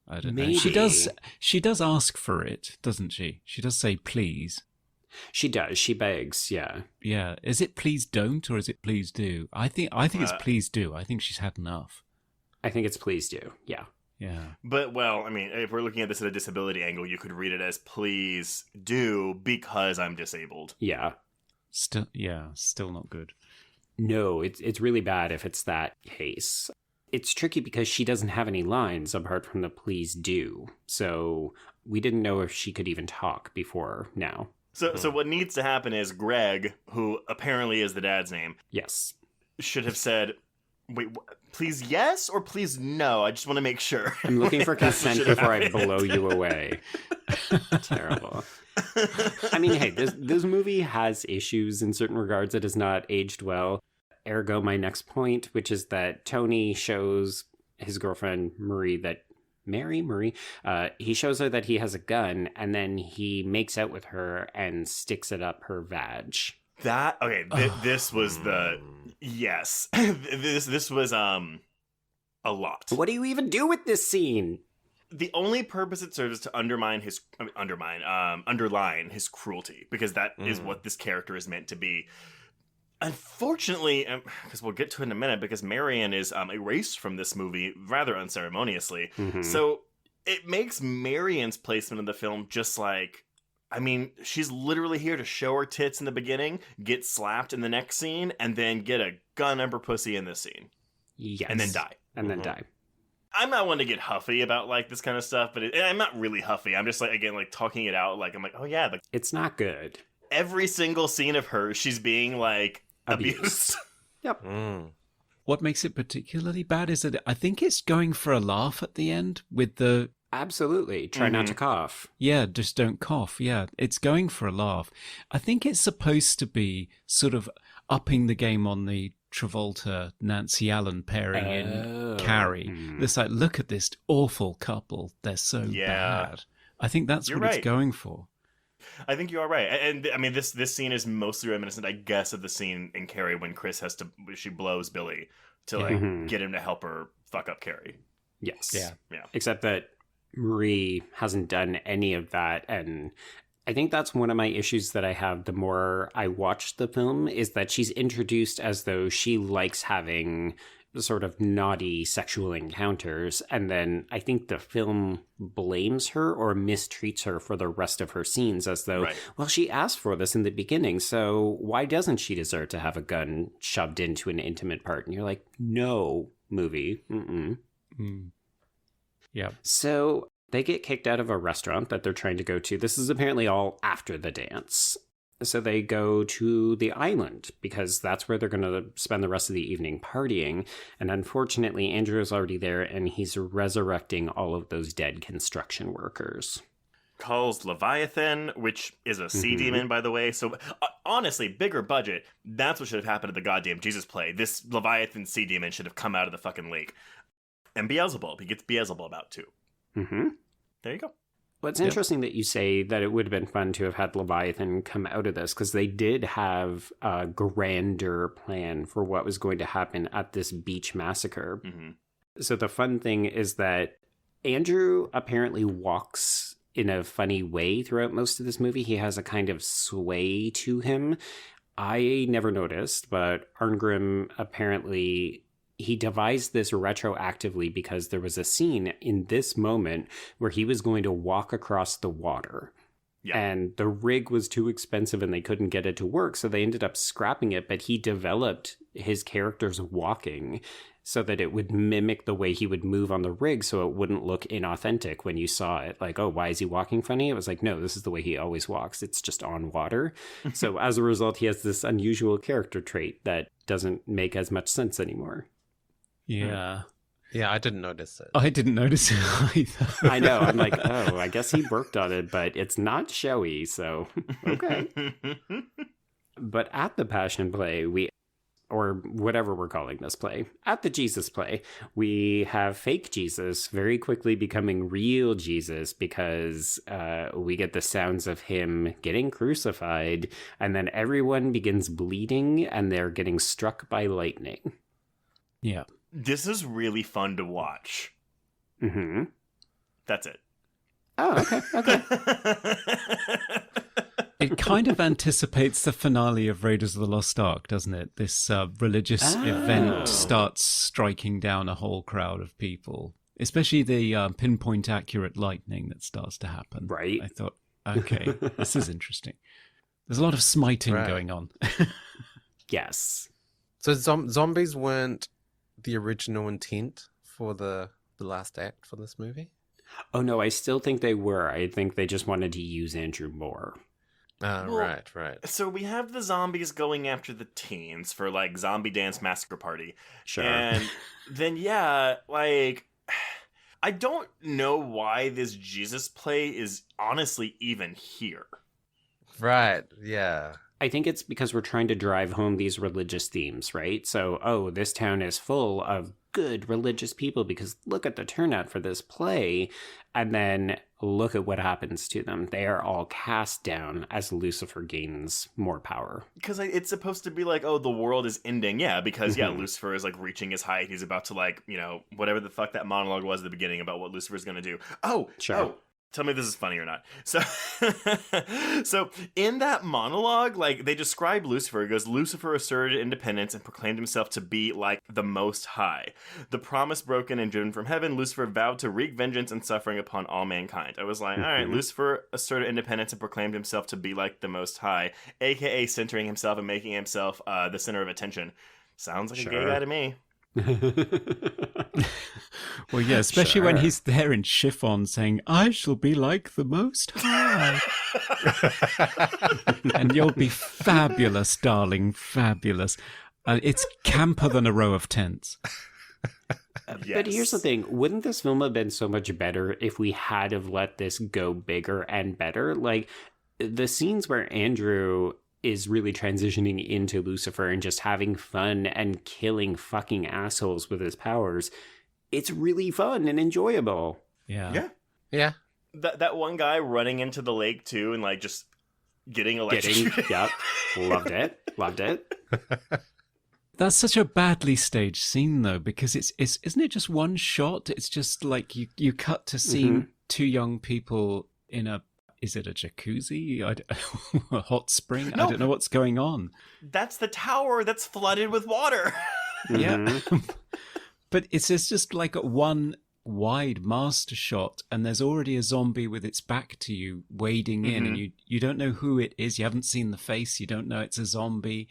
I don't know. She does ask for it, doesn't she? She does say please. She does. She begs, yeah. Yeah. Is it please don't or is it please do? I think it's please do. I think she's had enough. I think it's please do, yeah. Yeah. But, well, I mean, if we're looking at this at a disability angle, you could read it as please do because I'm disabled. Yeah. Still not good. No, it's really bad if it's that case. It's tricky because she doesn't have any lines apart from the please do. So we didn't know if she could even talk before now. So what needs to happen is Greg, who apparently is the dad's name, Yes. should have said, wait, please yes or please no? I just want to make sure. I'm looking for That's what consent should have before I happened. blow you away. Terrible. I mean, hey, this movie has issues in certain regards. It has not aged well. Ergo, my next point, which is that Tony shows his girlfriend, Marie, he shows her that he has a gun, and then he makes out with her and sticks it up her vag. This was yes. This was a lot. What do you even do with this scene? The only purpose it serves is to underline his cruelty, because that is what this character is meant to be. Unfortunately, because we'll get to it in a minute, because Marion is erased from this movie rather unceremoniously. Mm-hmm. So it makes Marion's placement in the film just like, I mean, she's literally here to show her tits in the beginning, get slapped in the next scene, and then get a gun up her pussy in this scene. Yes. And then die. And then die. I'm not one to get huffy about this kind of stuff, but I'm not really huffy. I'm just talking it out. I'm like, oh yeah, it's not good. Every single scene of her, she's being abused. Yep. What makes it particularly bad is that I think it's going for a laugh at the end with the... Absolutely. Try not to cough. Yeah, just don't cough. Yeah, it's going for a laugh. I think it's supposed to be sort of upping the game on the Travolta Nancy Allen pairing in Carrie. It's like, look at this awful couple. They're so bad. I think that's what it's going for. I think you are right. And I mean, this scene is mostly reminiscent, I guess, of the scene in Carrie when Chris she blows Billy to get him to help her fuck up Carrie. Yes. Yeah. Except that Marie hasn't done any of that. And I think that's one of my issues that I have the more I watch the film, is that she's introduced as though she likes having sort of naughty sexual encounters, and then I think the film blames her or mistreats her for the rest of her scenes as though, well, she asked for this in the beginning, so why doesn't she deserve to have a gun shoved into an intimate part? And you're like, no, movie. Yeah. So they get kicked out of a restaurant that they're trying to go to. This is apparently all after the dance. So they go to the island because that's where they're going to spend the rest of the evening partying. And unfortunately, Andrew is already there and he's resurrecting all of those dead construction workers. Calls Leviathan, which is a sea demon, by the way. So honestly, bigger budget. That's what should have happened at the goddamn Jesus play. This Leviathan sea demon should have come out of the fucking lake. And Beelzebub. He gets Beelzebub out too. Mm-hmm. There you go. Well, it's interesting that you say that it would have been fun to have had Leviathan come out of this, because they did have a grander plan for what was going to happen at this beach massacre. Mm-hmm. So the fun thing is that Andrew apparently walks in a funny way throughout most of this movie. He has a kind of sway to him. I never noticed, but Arngrim apparently... he devised this retroactively because there was a scene in this moment where he was going to walk across the water. Yeah. And the rig was too expensive and they couldn't get it to work, so they ended up scrapping it, but he developed his character's walking so that it would mimic the way he would move on the rig so it wouldn't look inauthentic when you saw it. Like, oh, why is he walking funny? It was like, no, this is the way he always walks. It's just on water. So as a result, he has this unusual character trait that doesn't make as much sense anymore. Yeah. Yeah, I didn't notice it. I didn't notice it either. I know. I'm like, oh, I guess he worked on it, but it's not showy, so okay. But at the Passion Play, or whatever we're calling this play, at the Jesus play, we have fake Jesus very quickly becoming real Jesus because we get the sounds of him getting crucified, and then everyone begins bleeding and they're getting struck by lightning. Yeah. This is really fun to watch. Mm-hmm. That's it. Oh, okay. It kind of anticipates the finale of Raiders of the Lost Ark, doesn't it? This religious event starts striking down a whole crowd of people, especially the pinpoint accurate lightning that starts to happen. Right. I thought, okay, this is interesting. There's a lot of smiting going on. Yes. So zombies weren't the original intent for the last act for this movie? Oh, no, I still think they were. I think they just wanted to use Andrew more. Right. So we have the zombies going after the teens for, like, zombie dance massacre party. Sure. And then, yeah, like, I don't know why this Jesus play is honestly even here. Right, yeah. I think it's because we're trying to drive home these religious themes, right? So, oh, this town is full of good religious people because look at the turnout for this play. And then look at what happens to them. They are all cast down as Lucifer gains more power. Because it's supposed to be like, oh, the world is ending. Yeah, because, Lucifer is, like, reaching his height. He's about to, like, you know, whatever the fuck that monologue was at the beginning about what Lucifer's going to do. Oh, sure. Oh. Tell me if this is funny or not. So in that monologue, like, they describe Lucifer. It goes, Lucifer asserted independence and proclaimed himself to be like the Most High. The promise broken and driven from heaven, Lucifer vowed to wreak vengeance and suffering upon all mankind. I was like, all right, Lucifer asserted independence and proclaimed himself to be like the Most High, a.k.a. centering himself and making himself the center of attention. Sounds like a gay guy to me. Well, yeah, especially when he's there in chiffon saying, I shall be like the Most High. And you'll be fabulous, darling, fabulous. It's camper than a row of tents. Yes. But here's the thing. Wouldn't this film have been so much better if we had have let this go bigger and better? Like, the scenes where Andrew is really transitioning into Lucifer and just having fun and killing fucking assholes with his powers, it's really fun and enjoyable. Yeah. That one guy running into the lake too and, like, just getting electrocuted. Yep. Loved it. That's such a badly staged scene, though, because it's isn't it just one shot? It's just like you cut to seeing two young people in is it a jacuzzi? A hot spring? No, I don't know what's going on. That's the tower that's flooded with water. Yeah. But it's just like one wide master shot, and there's already a zombie with its back to you wading in, and you don't know who it is. You haven't seen the face. You don't know it's a zombie.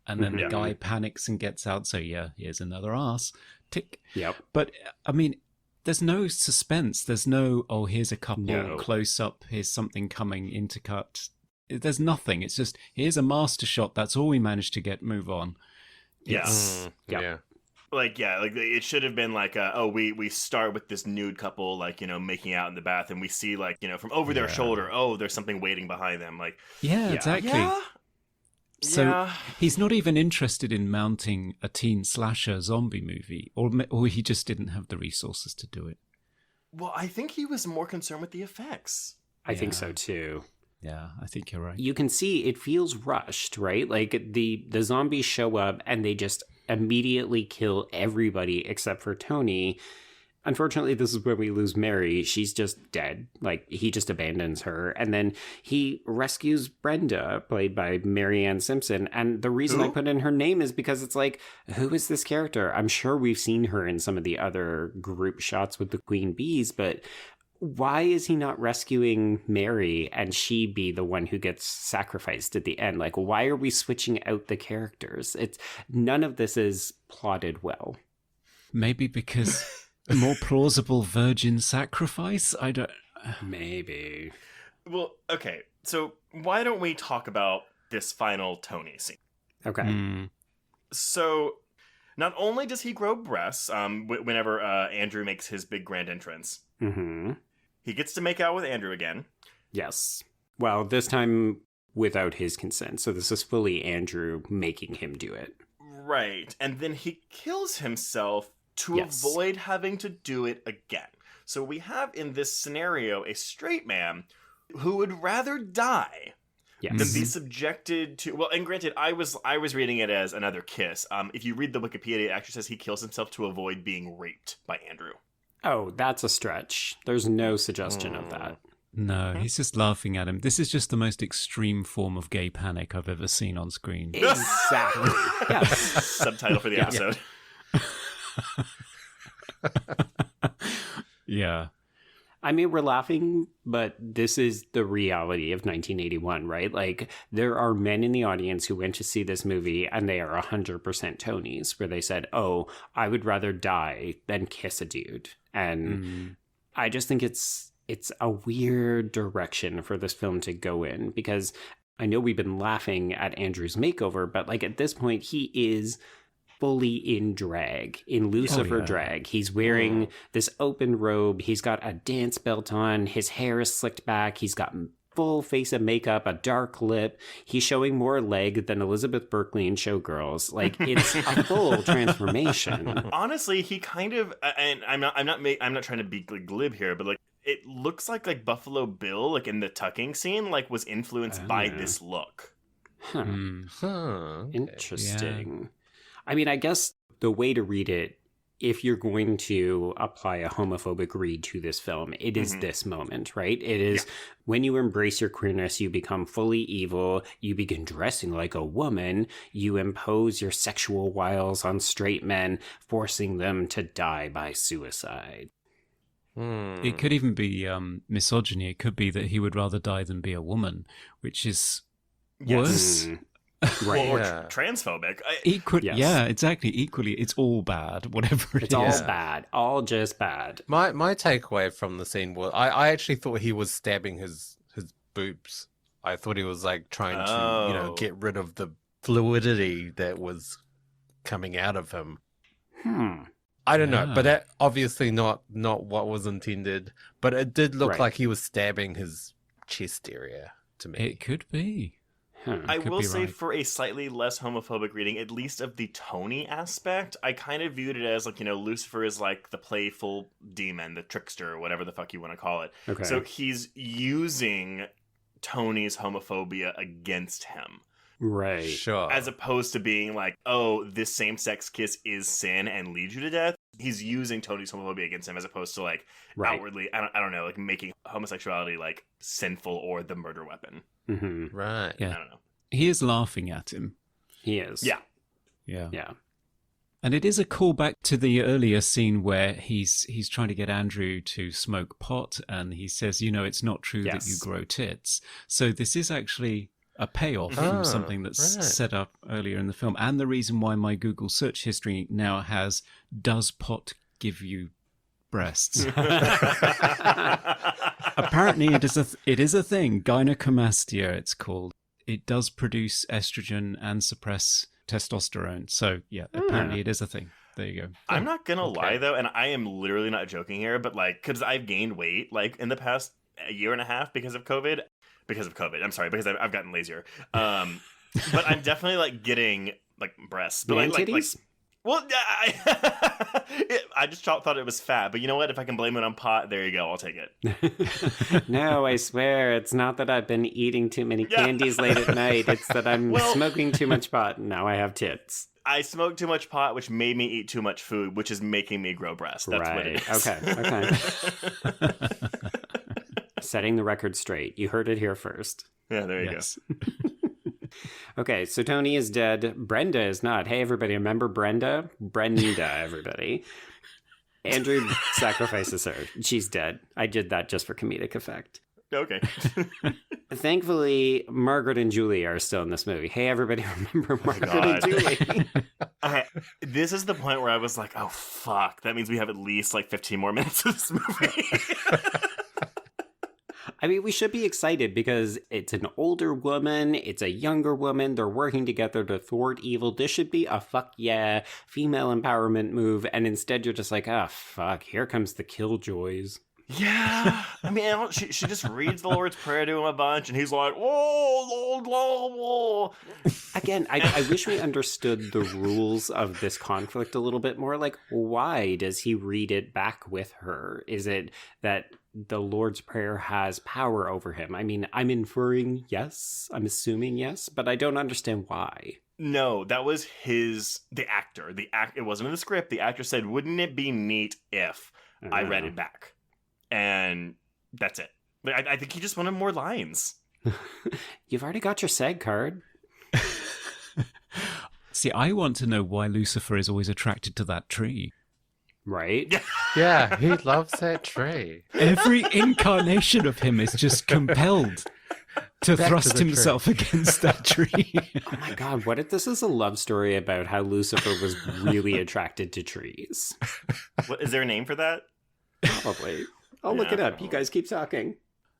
And then the guy panics and gets out. So, yeah, here's another ass. Tick. Yep. But, I mean, there's no suspense. There's no, oh, here's a couple close up. Here's something coming intercut. there's nothing. It's just, here's a master shot. That's all we managed to get. Move on. Yeah. Yeah. Like it should have been like, we start with this nude couple, like, you know, making out in the bath, and we see, like, you know, from over their shoulder, there's something waiting behind them. Like, yeah. Exactly. Yeah. So he's not even interested in mounting a teen slasher zombie movie, or he just didn't have the resources to do it. Well, I think he was more concerned with the effects. I think so too. Yeah, I think you're right. You can see it feels rushed, right? Like the zombies show up and they just immediately kill everybody except for Tony. Unfortunately, this is where we lose Mary. She's just dead. Like, he just abandons her. And then he rescues Brenda, played by Mary Ann Simpson. And the reason I put in her name is because it's like, who is this character? I'm sure we've seen her in some of the other group shots with the Queen Bees, but why is he not rescuing Mary and she be the one who gets sacrificed at the end? Like, why are we switching out the characters? None of this is plotted well. Maybe because more plausible virgin sacrifice? I don't... Maybe. Well, okay. So why don't we talk about this final Tony scene? Okay. So not only does he grow breasts whenever Andrew makes his big grand entrance, he gets to make out with Andrew again. Yes. Well, this time without his consent. So this is fully Andrew making him do it. Right. And then he kills himself to avoid having to do it again. So we have in this scenario a straight man who would rather die than be subjected to... Well, and granted, I was reading it as another kiss. If you read the Wikipedia, it actually says he kills himself to avoid being raped by Andrew. Oh, that's a stretch. There's no suggestion of that. No, he's just laughing at him. This is just the most extreme form of gay panic I've ever seen on screen. Exactly. Yes. Subtitle for the episode. Yeah. I mean, we're laughing, but this is the reality of 1981, right? Like, there are men in the audience who went to see this movie and they are 100% Tonys, where they said, oh, I would rather die than kiss a dude. And I just think it's a weird direction for this film to go in, because I know we've been laughing at Andrew's makeover, but like at this point, he is fully in drag, in Lucifer drag. He's wearing this open robe. He's got a dance belt on. His hair is slicked back. He's got full face of makeup, a dark lip. He's showing more leg than Elizabeth Berkley in Showgirls. Like, it's a full transformation. Honestly, he kind of, and I'm not trying to be glib here, but like, it looks like Buffalo Bill, like in the tucking scene, like was influenced by this look. Interesting. Yeah. I mean, I guess the way to read it, if you're going to apply a homophobic read to this film, it is this moment, right? It is when you embrace your queerness, you become fully evil, you begin dressing like a woman, you impose your sexual wiles on straight men, forcing them to die by suicide. It could even be misogyny. It could be that he would rather die than be a woman, which is worse. Right. Or transphobic. Yeah, exactly. Equally, it's all bad, whatever it is. It's all bad. All just bad. My takeaway from the scene was I actually thought he was stabbing his boobs. I thought he was like trying to, get rid of the fluidity that was coming out of him. I don't know, but that obviously not what was intended. But it did look like he was stabbing his chest area to me. It could be. I will say, for a slightly less homophobic reading, at least of the Tony aspect, I kind of viewed it as like, Lucifer is like the playful demon, the trickster, or whatever the fuck you want to call it. Okay. So he's using Tony's homophobia against him. Right. Sure. As opposed to being like, oh, this same-sex kiss is sin and leads you to death. He's using Tony's homophobia against him as opposed to like outwardly, I don't know, like making homosexuality like sinful or the murder weapon. Right. Yeah. I don't know. He is laughing at him. He is. Yeah. And it is a callback to the earlier scene where he's trying to get Andrew to smoke pot, and he says, it's not true that you grow tits. So this is actually a payoff from something that's set up earlier in the film, and the reason why my Google search history now has, does pot give you breasts? Apparently, it is a thing. Gynecomastia, it's called. It does produce estrogen and suppress testosterone. So, yeah, apparently it is a thing. There you go. I'm not gonna lie though, and I am literally not joking here, but like, because I've gained weight like in the past year and a half because of COVID. I'm sorry, because I've gotten lazier. But I'm definitely like getting like breasts, but like well, I just thought it was fat, but you know what? If I can blame it on pot, there you go. I'll take it. No, I swear, it's not that I've been eating too many candies late at night. It's that I'm smoking too much pot, and now I have tits. I smoked too much pot, which made me eat too much food, which is making me grow breasts. That's what it is. Okay. Setting the record straight. You heard it here first. Yeah, there you go. Okay, so Tony is dead. Brenda is not. Hey, everybody, remember Brenda? Brenda, everybody. Andrew sacrifices her. She's dead. I did that just for comedic effect. Okay. Thankfully, Margaret and Julie are still in this movie. Hey, everybody, remember Margaret and Julie? This is the point where I was like, oh, fuck. That means we have at least like 15 more minutes of this movie. I mean, we should be excited because it's an older woman, it's a younger woman, they're working together to thwart evil. This should be a fuck yeah female empowerment move, and instead you're just like, oh fuck, here comes the killjoys. Yeah. I mean, she just reads the Lord's Prayer to him a bunch, and he's like, oh, Lord, Lord. Again, I wish we understood the rules of this conflict a little bit more. Like, why does he read it back with her? Is it that the Lord's Prayer has power over him? I mean, I'm inferring yes, I'm assuming yes, but I don't understand why. No, that was the actor. It wasn't in the script. The actor said, wouldn't it be neat if I read it back? And that's it. I think he just wanted more lines. You've already got your SAG card. See, I want to know why Lucifer is always attracted to that tree. Right? Yeah, he loves that tree. Every incarnation of him is just compelled to thrust himself against that tree. Oh my god, what if this is a love story about how Lucifer was really attracted to trees? What, is there a name for that? Probably. I'll look it up. You guys keep talking.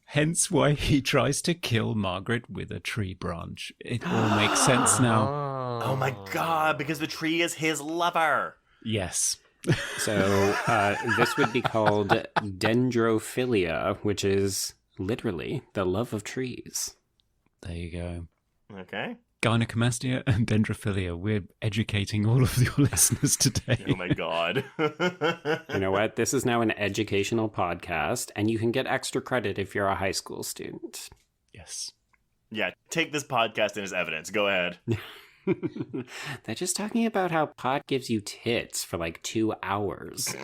Hence why he tries to kill Margaret with a tree branch. It all makes sense now. Oh my god, because the tree is his lover. Yes. So this would be called dendrophilia, which is literally the love of trees. There you go. Okay. Gynecomastia and Dendrophilia. We're educating all of your listeners today. Oh my god. You know what? This is now an educational podcast, and you can get extra credit if you're a high school student. Yes. Yeah, take this podcast in as evidence. Go ahead. They're just talking about how pot gives you tits for like 2 hours.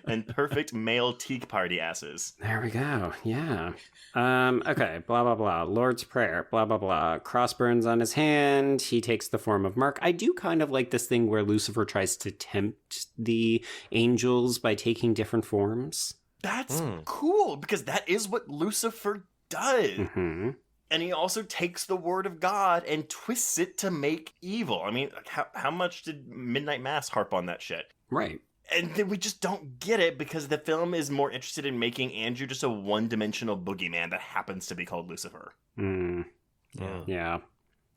And perfect male teak party asses. There we go. Yeah. Okay. Blah, blah, blah. Lord's Prayer. Blah, blah, blah. Cross burns on his hand. He takes the form of Mark. I do kind of like this thing where Lucifer tries to tempt the angels by taking different forms. That's cool, because that is what Lucifer does. Mm-hmm. And he also takes the word of God and twists it to make evil. I mean, how much did Midnight Mass harp on that shit? Right. And then we just don't get it because the film is more interested in making Andrew just a one-dimensional boogeyman that happens to be called Lucifer. Yeah. It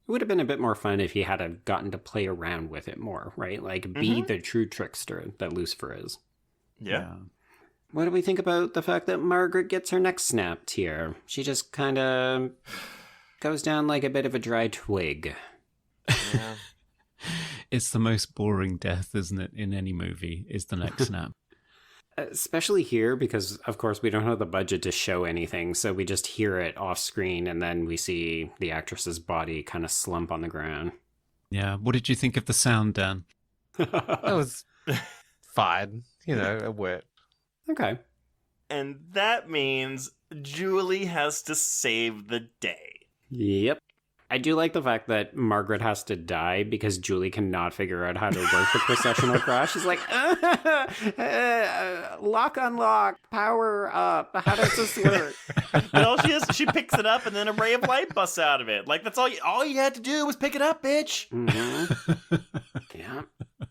would have been a bit more fun if he had gotten to play around with it more, right? Like, be the true trickster that Lucifer is. Yeah. What do we think about the fact that Margaret gets her neck snapped here? She just kind of goes down like a bit of a dry twig. Yeah. It's the most boring death, isn't it, in any movie, is the neck snap. Especially here, because, of course, we don't have the budget to show anything, so we just hear it off screen, and then we see the actress's body kind of slump on the ground. Yeah. What did you think of the sound, Dan? That was fine. You know, it worked. Okay. And that means Julie has to save the day. Yep. I do like the fact that Margaret has to die because Julie cannot figure out how to work the processional cross. She's like, lock, unlock, power up. How does this work? But all she is, she picks it up and then a ray of light busts out of it. Like, that's all you had to do was pick it up, bitch. Mm-hmm. Yeah.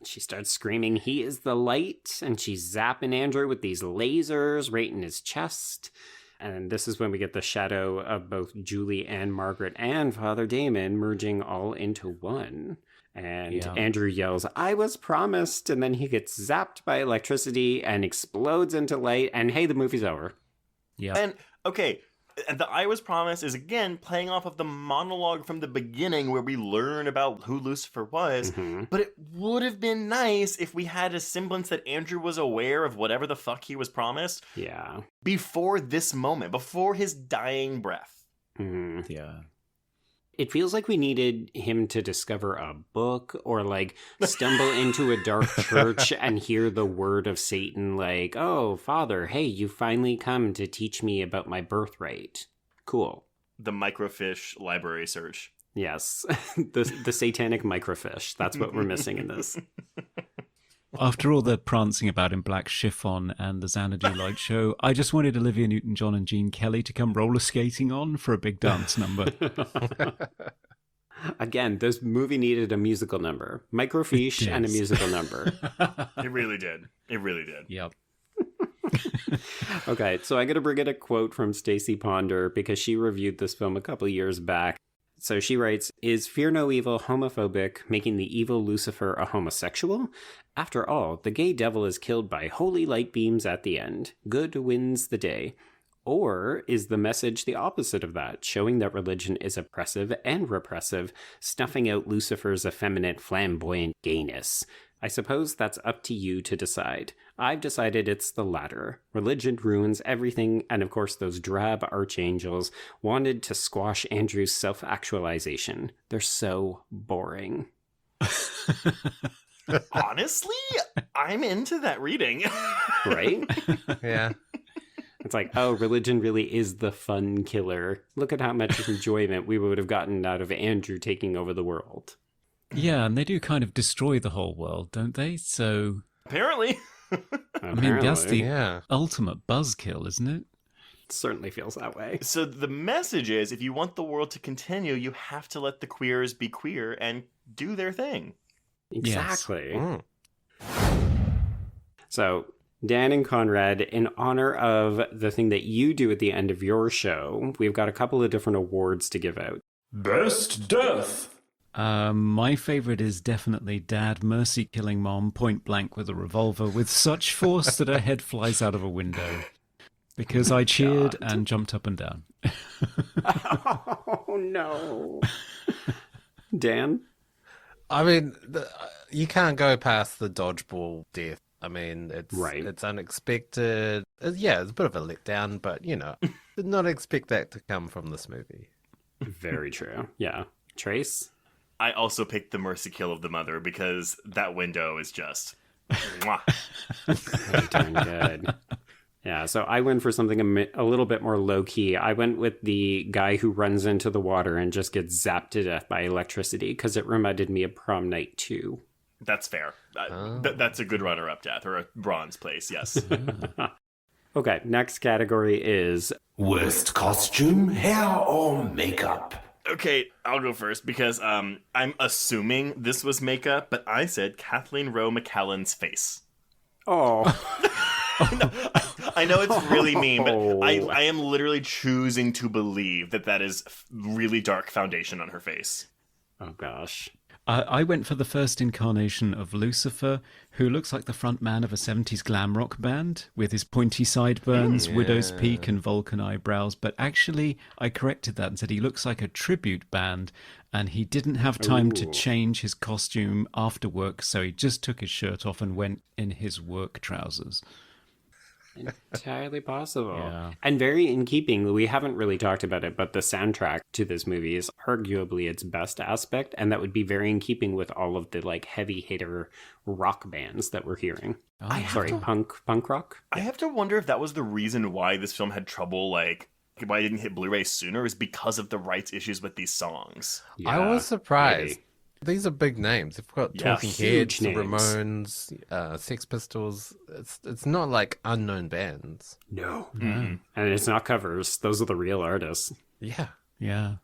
She starts screaming, "He is the light," and she's zapping Andrew with these lasers right in his chest. And this is when we get the shadow of both Julie and Margaret and Father Damon merging all into one. And Andrew yells, "I was promised," and then he gets zapped by electricity and explodes into light, and hey, the movie's over. Yeah. And, okay, the "I was promised" is, again, playing off of the monologue from the beginning where we learn about who Lucifer was, but it would have been nice if we had a semblance that Andrew was aware of whatever the fuck he was promised before this moment, before his dying breath. Yeah. It feels like we needed him to discover a book or like stumble into a dark church and hear the word of Satan like, "Oh, Father, hey, you finally come to teach me about my birthright." Cool. The microfiche library search. Yes. the satanic microfiche. That's what we're missing in this. After all the prancing about in black chiffon and the Xanadu light show, I just wanted Olivia Newton-John and Gene Kelly to come roller skating on for a big dance number. Again, this movie needed a musical number. Microfiche and a musical number. It really did. It really did. Yep. Okay, so I got to bring in a quote from Stacey Ponder because she reviewed this film a couple years back. So she writes, "Is Fear No Evil homophobic, making the evil Lucifer a homosexual? After all, the gay devil is killed by holy light beams at the end. Good wins the day. Or is the message the opposite of that, showing that religion is oppressive and repressive, snuffing out Lucifer's effeminate, flamboyant gayness? I suppose that's up to you to decide. I've decided it's the latter. Religion ruins everything, and of course those drab archangels wanted to squash Andrew's self-actualization. They're so boring." Honestly, I'm into that reading. Right? Yeah. It's like, oh, religion really is the fun killer. Look at how much enjoyment we would have gotten out of Andrew taking over the world. Yeah, and they do kind of destroy the whole world, don't they? So, Apparently. I mean, that's the ultimate buzzkill, isn't it? It certainly feels that way. So the message is, if you want the world to continue, you have to let the queers be queer and do their thing. Exactly. Yes. So, Dan and Conrad, in honor of the thing that you do at the end of your show, we've got a couple of different awards to give out. Best Death. My favorite is definitely Dad mercy killing Mom point blank with a revolver with such force that her head flies out of a window. Because I cheered and jumped up and down. Oh, no. Dan? I mean, you can't go past the dodgeball death. I mean, it's unexpected. Yeah, it's a bit of a letdown, but, you know, did not expect that to come from this movie. Very true. Yeah. Trace? I also picked the mercy kill of the mother because that window is just... mwah. Pretty darn good. Yeah, so I went for something a little bit more low-key. I went with the guy who runs into the water and just gets zapped to death by electricity because it reminded me of Prom Night 2. That's fair. That's a good runner-up death, or a bronze place, yes. Okay, next category is... Worst costume, hair, or makeup? Okay, I'll go first because I'm assuming this was makeup, but I said Kathleen Rowe McAllen's face. Oh. I know it's really mean, but I am literally choosing to believe that is really dark foundation on her face. Oh, gosh. I went for the first incarnation of Lucifer, who looks like the front man of a 70s glam rock band, with his pointy sideburns, widow's peak, and Vulcan eyebrows. But actually, I corrected that and said he looks like a tribute band, and he didn't have time to change his costume after work, so he just took his shirt off and went in his work trousers. Entirely possible. Yeah. And very in keeping, we haven't really talked about it, but the soundtrack to this movie is arguably its best aspect, and that would be very in keeping with all of the like heavy hitter rock bands that we're hearing. Punk rock. I have to wonder if that was the reason why this film had trouble, like why it didn't hit Blu-ray sooner, is because of the rights issues with these songs. Yeah, I was surprised. maybe. These are big names. They've got Talking huge Heads, the names. Ramones, Sex Pistols. It's not like unknown bands. No. And it's not covers. Those are the real artists. Yeah. Yeah.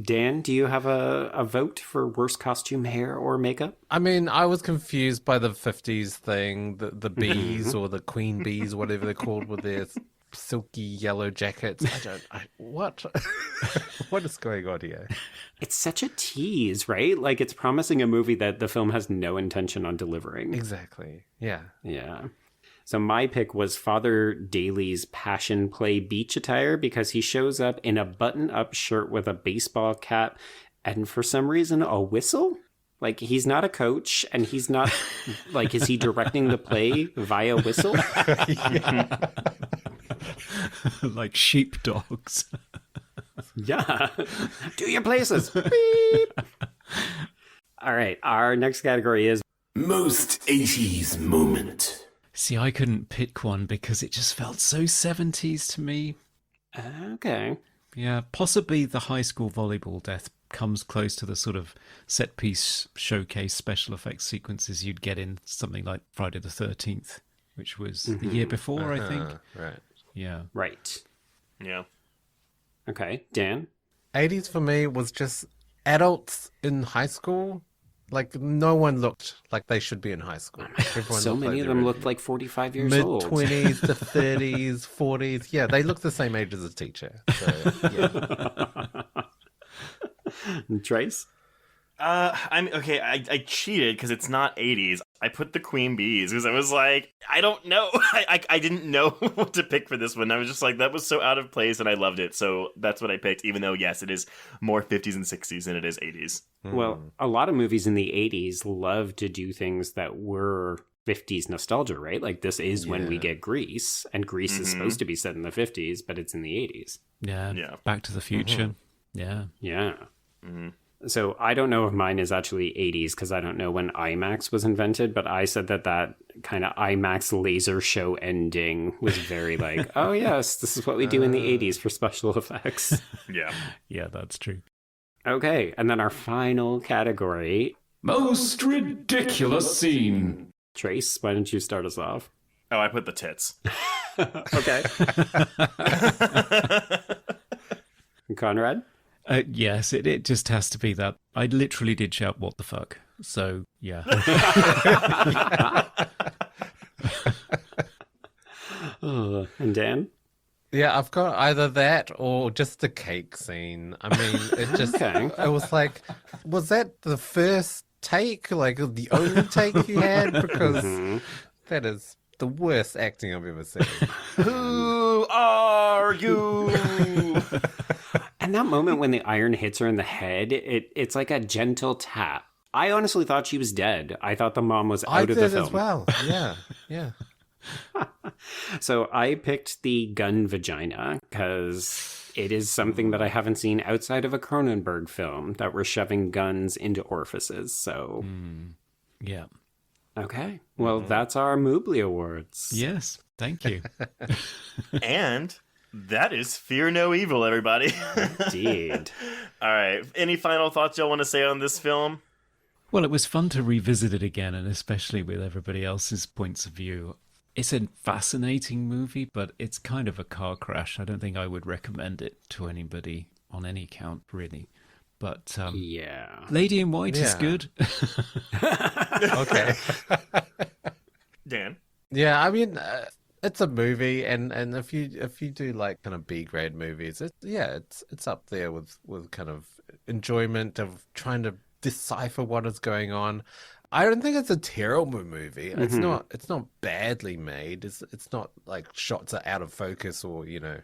Dan, do you have a vote for worst costume, hair, or makeup? I mean, I was confused by the 50s thing, the bees or the queen bees, whatever they're called, with their silky yellow jackets. What? What is going on here? It's such a tease, right? Like, it's promising a movie that the film has no intention on delivering. Exactly. Yeah. Yeah. So my pick was Father Daly's passion play beach attire because he shows up in a button-up shirt with a baseball cap and for some reason a whistle. Like, he's not a coach and he's not, like, is he directing the play via whistle? Like sheepdogs. Yeah. Do your places. Beep. All right. Our next category is Most 80s moment. See, I couldn't pick one because it just felt so 70s to me. okay. Yeah, possibly the high school volleyball death comes close to the sort of set piece showcase special effects sequences you'd get in something like Friday the 13th, which was the year before, I think. Right. Yeah. Right. Yeah. Okay. Dan? 80s for me was just adults in high school. Like, no one looked like they should be in high school. Everyone So many of them looked like 45 years old. Mid-20s to 30s, 40s. Yeah, they look the same age as a teacher. So, yeah. Trace? I cheated because it's not 80s. I put the Queen Bees because I was like, I don't know. I didn't know what to pick for this one. I was just like, that was so out of place and I loved it. So that's what I picked, even though, yes, it is more 50s and 60s than it is 80s. Well, a lot of movies in the 80s love to do things that were 50s nostalgia, right? Like, this is when we get Grease, and Grease is supposed to be set in the 50s, but it's in the 80s. Yeah. Back to the Future. Yeah. Yeah. So I don't know if mine is actually 80s because I don't know when IMAX was invented, but I said that kind of IMAX laser show ending was very like, oh yes, this is what we do in the 80s for special effects. Yeah. Yeah, that's true. Okay, and then our final category. Most ridiculous scene. Trace, why don't you start us off? Oh, I put the tits. Okay. Conrad? Yes, it just has to be that. I literally did shout, "What the fuck?" So, yeah. And Dan? Yeah, I've got either that or just the cake scene. I mean, it just, Okay. it was like, was that the first take? Like, the only take you had? Because that is the worst acting I've ever seen. Who are you? And that moment when the iron hits her in the head, it's like a gentle tap. I honestly thought she was dead. I thought the mom was out of the film. I did as well. Yeah, yeah. So I picked the gun vagina because it is something that I haven't seen outside of a Cronenberg film that we're shoving guns into orifices. So, Yeah. okay. Well, that's our Moobly Awards. Yes, thank you. And that is Fear No Evil, everybody. Indeed. All right. Any final thoughts y'all want to say on this film? Well, it was fun to revisit it again, and especially with everybody else's points of view. It's a fascinating movie, but it's kind of a car crash. I don't think I would recommend it to anybody on any count, really. But Yeah. Lady in White is Yeah. good. Okay. Dan? Yeah, I mean, it's a movie, and if you do like kind of B grade movies, it's up there with kind of enjoyment of trying to decipher what is going on. I don't think it's a terrible movie. It's not badly made. It's not like shots are out of focus or, you know,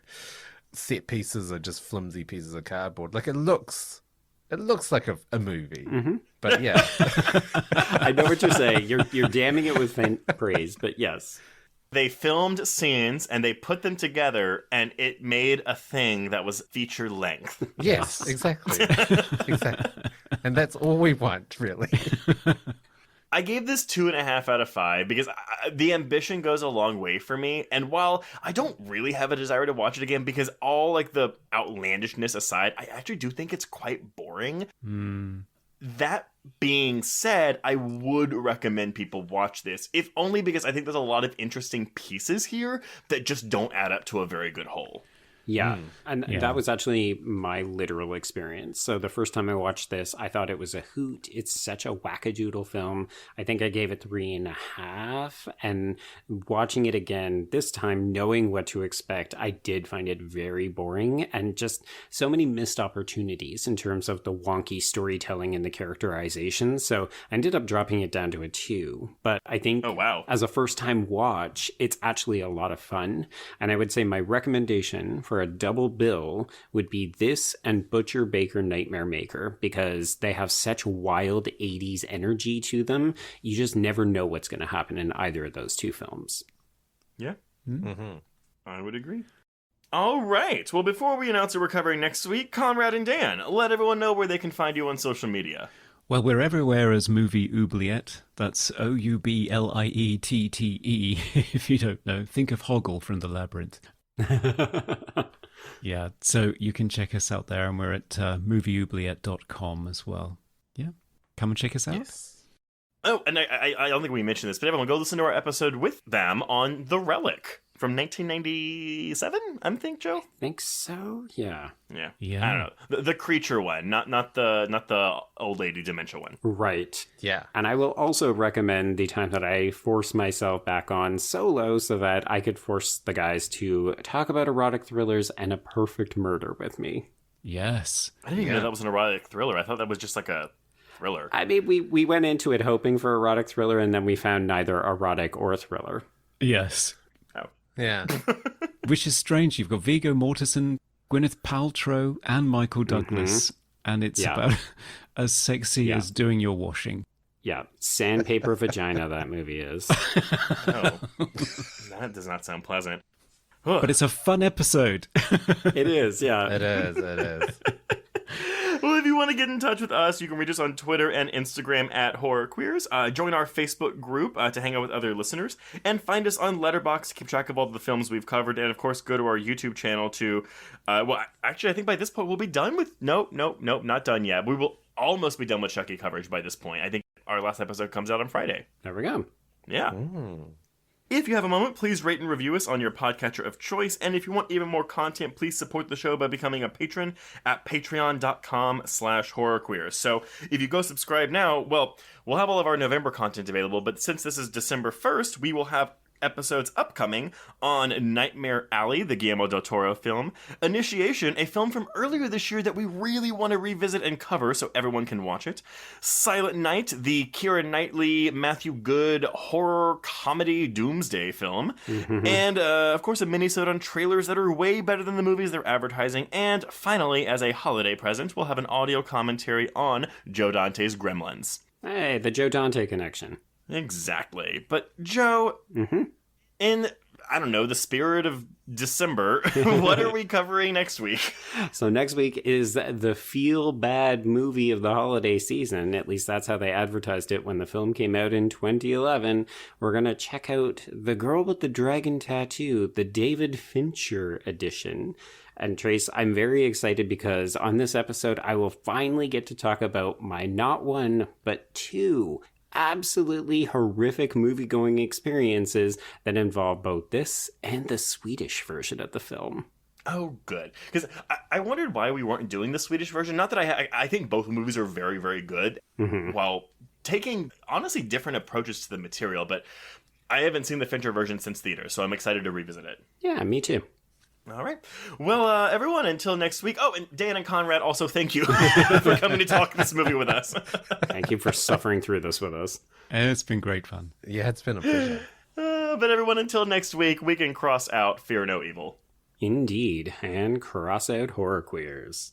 set pieces are just flimsy pieces of cardboard. Like, it looks like a movie. But yeah. I know what you're saying. You're damning it with praise, but yes. They filmed scenes and they put them together and it made a thing that was feature length. Yes, exactly. Exactly. And that's all we want, really. I gave this 2.5 out of 5 because the ambition goes a long way for me. And while I don't really have a desire to watch it again because all like the outlandishness aside, I actually do think it's quite boring. That being said, I would recommend people watch this, if only because I think there's a lot of interesting pieces here that just don't add up to a very good whole. Yeah. And that was actually my literal experience. So the first time I watched this, I thought it was a hoot. It's such a wackadoodle film. I think I gave it 3.5. And watching it again this time, knowing what to expect, I did find it very boring and just so many missed opportunities in terms of the wonky storytelling and the characterization. So I ended up dropping it down to a 2. But I think as a first time watch, it's actually a lot of fun. And I would say my recommendation for a double bill would be this and Butcher Baker Nightmare Maker, because they have such wild 80s energy to them. You just never know what's going to happen in either of those two films. Yeah, I would agree. All right. Well, before we announce what we're covering next week, Conrad and Dan, let everyone know where they can find you on social media. Well, we're everywhere as Movie Oubliette. That's Oubliette, if you don't know. Think of Hoggle from The Labyrinth. Yeah, so you can check us out there, and we're at movieoubliette.com as well. Yeah, come and check us out. Yes. Oh, and I don't think we mentioned this, but everyone go listen to our episode with them on The Relic from 1997, I think, Joe? I think so, yeah. Yeah. I don't know. The creature one, not the old lady dementia one. Right. Yeah. And I will also recommend the time that I forced myself back on solo so that I could force the guys to talk about erotic thrillers and A Perfect Murder with me. Yes. I didn't even know that was an erotic thriller. I thought that was just like a thriller. I mean, we went into it hoping for erotic thriller, and then we found neither erotic or thriller. Yes. Yeah. Which is strange. You've got Viggo Mortensen, Gwyneth Paltrow, and Michael Douglas. And it's about as sexy as doing your washing. Yeah. Sandpaper vagina, that movie is. Oh, that does not sound pleasant. But it's a fun episode. It is, yeah. It is. Well, if you want to get in touch with us, you can reach us on Twitter and Instagram at Horror Queers. Join our Facebook group to hang out with other listeners, and find us on Letterboxd to keep track of all the films we've covered. And of course, go to our YouTube channel to. Well, actually, I think by this point we'll be done with. Nope, not done yet. We will almost be done with Chucky coverage by this point. I think our last episode comes out on Friday. There we go. Yeah. If you have a moment, please rate and review us on your podcatcher of choice. And if you want even more content, please support the show by becoming a patron at patreon.com/horrorqueers. So if you go subscribe now, well, we'll have all of our November content available. But since this is December 1st, we will have episodes upcoming on Nightmare Alley, the Guillermo del Toro film, Initiation, a film from earlier this year that we really want to revisit and cover so everyone can watch it, Silent Night, the Keira Knightley, Matthew Good horror comedy doomsday film, and of course a mini-sode on trailers that are way better than the movies they're advertising, and finally, as a holiday present, we'll have an audio commentary on Joe Dante's Gremlins. Hey, the Joe Dante connection. Exactly. But, Joe, in, I don't know, the spirit of December, what are we covering next week? So next week is the feel-bad movie of the holiday season. At least that's how they advertised it when the film came out in 2011. We're going to check out The Girl with the Dragon Tattoo, the David Fincher edition. And Trace, I'm very excited because on this episode, I will finally get to talk about my not one, but two absolutely horrific movie-going experiences that involve both this and the Swedish version of the film. Oh, good. Because I wondered why we weren't doing the Swedish version. Not that I think both movies are very, very good, while taking, honestly, different approaches to the material. But I haven't seen the Fincher version since theater, so I'm excited to revisit it. Yeah, me too. All right. Well, everyone, until next week. Oh, and Dan and Conrad, also thank you for coming to talk this movie with us. Thank you for suffering through this with us. It's been great fun. Yeah, it's been a pleasure. But everyone, until next week, we can cross out Fear No Evil. Indeed, and cross out Horror Queers.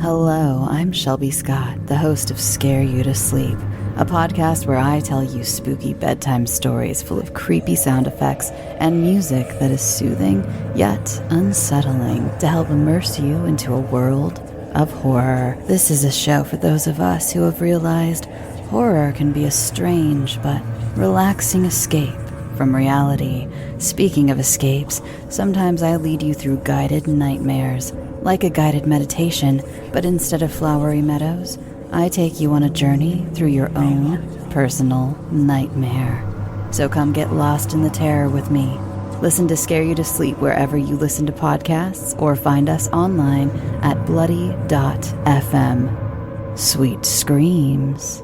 Hello, I'm Shelby Scott, the host of Scare You to Sleep, a podcast where I tell you spooky bedtime stories full of creepy sound effects and music that is soothing yet unsettling to help immerse you into a world of horror. This is a show for those of us who have realized horror can be a strange but relaxing escape from reality. Speaking of escapes, sometimes I lead you through guided nightmares, like a guided meditation, but instead of flowery meadows, I take you on a journey through your own personal nightmare. So come get lost in the terror with me. Listen to Scare You to Sleep wherever you listen to podcasts, or find us online at bloody.fm. Sweet screams.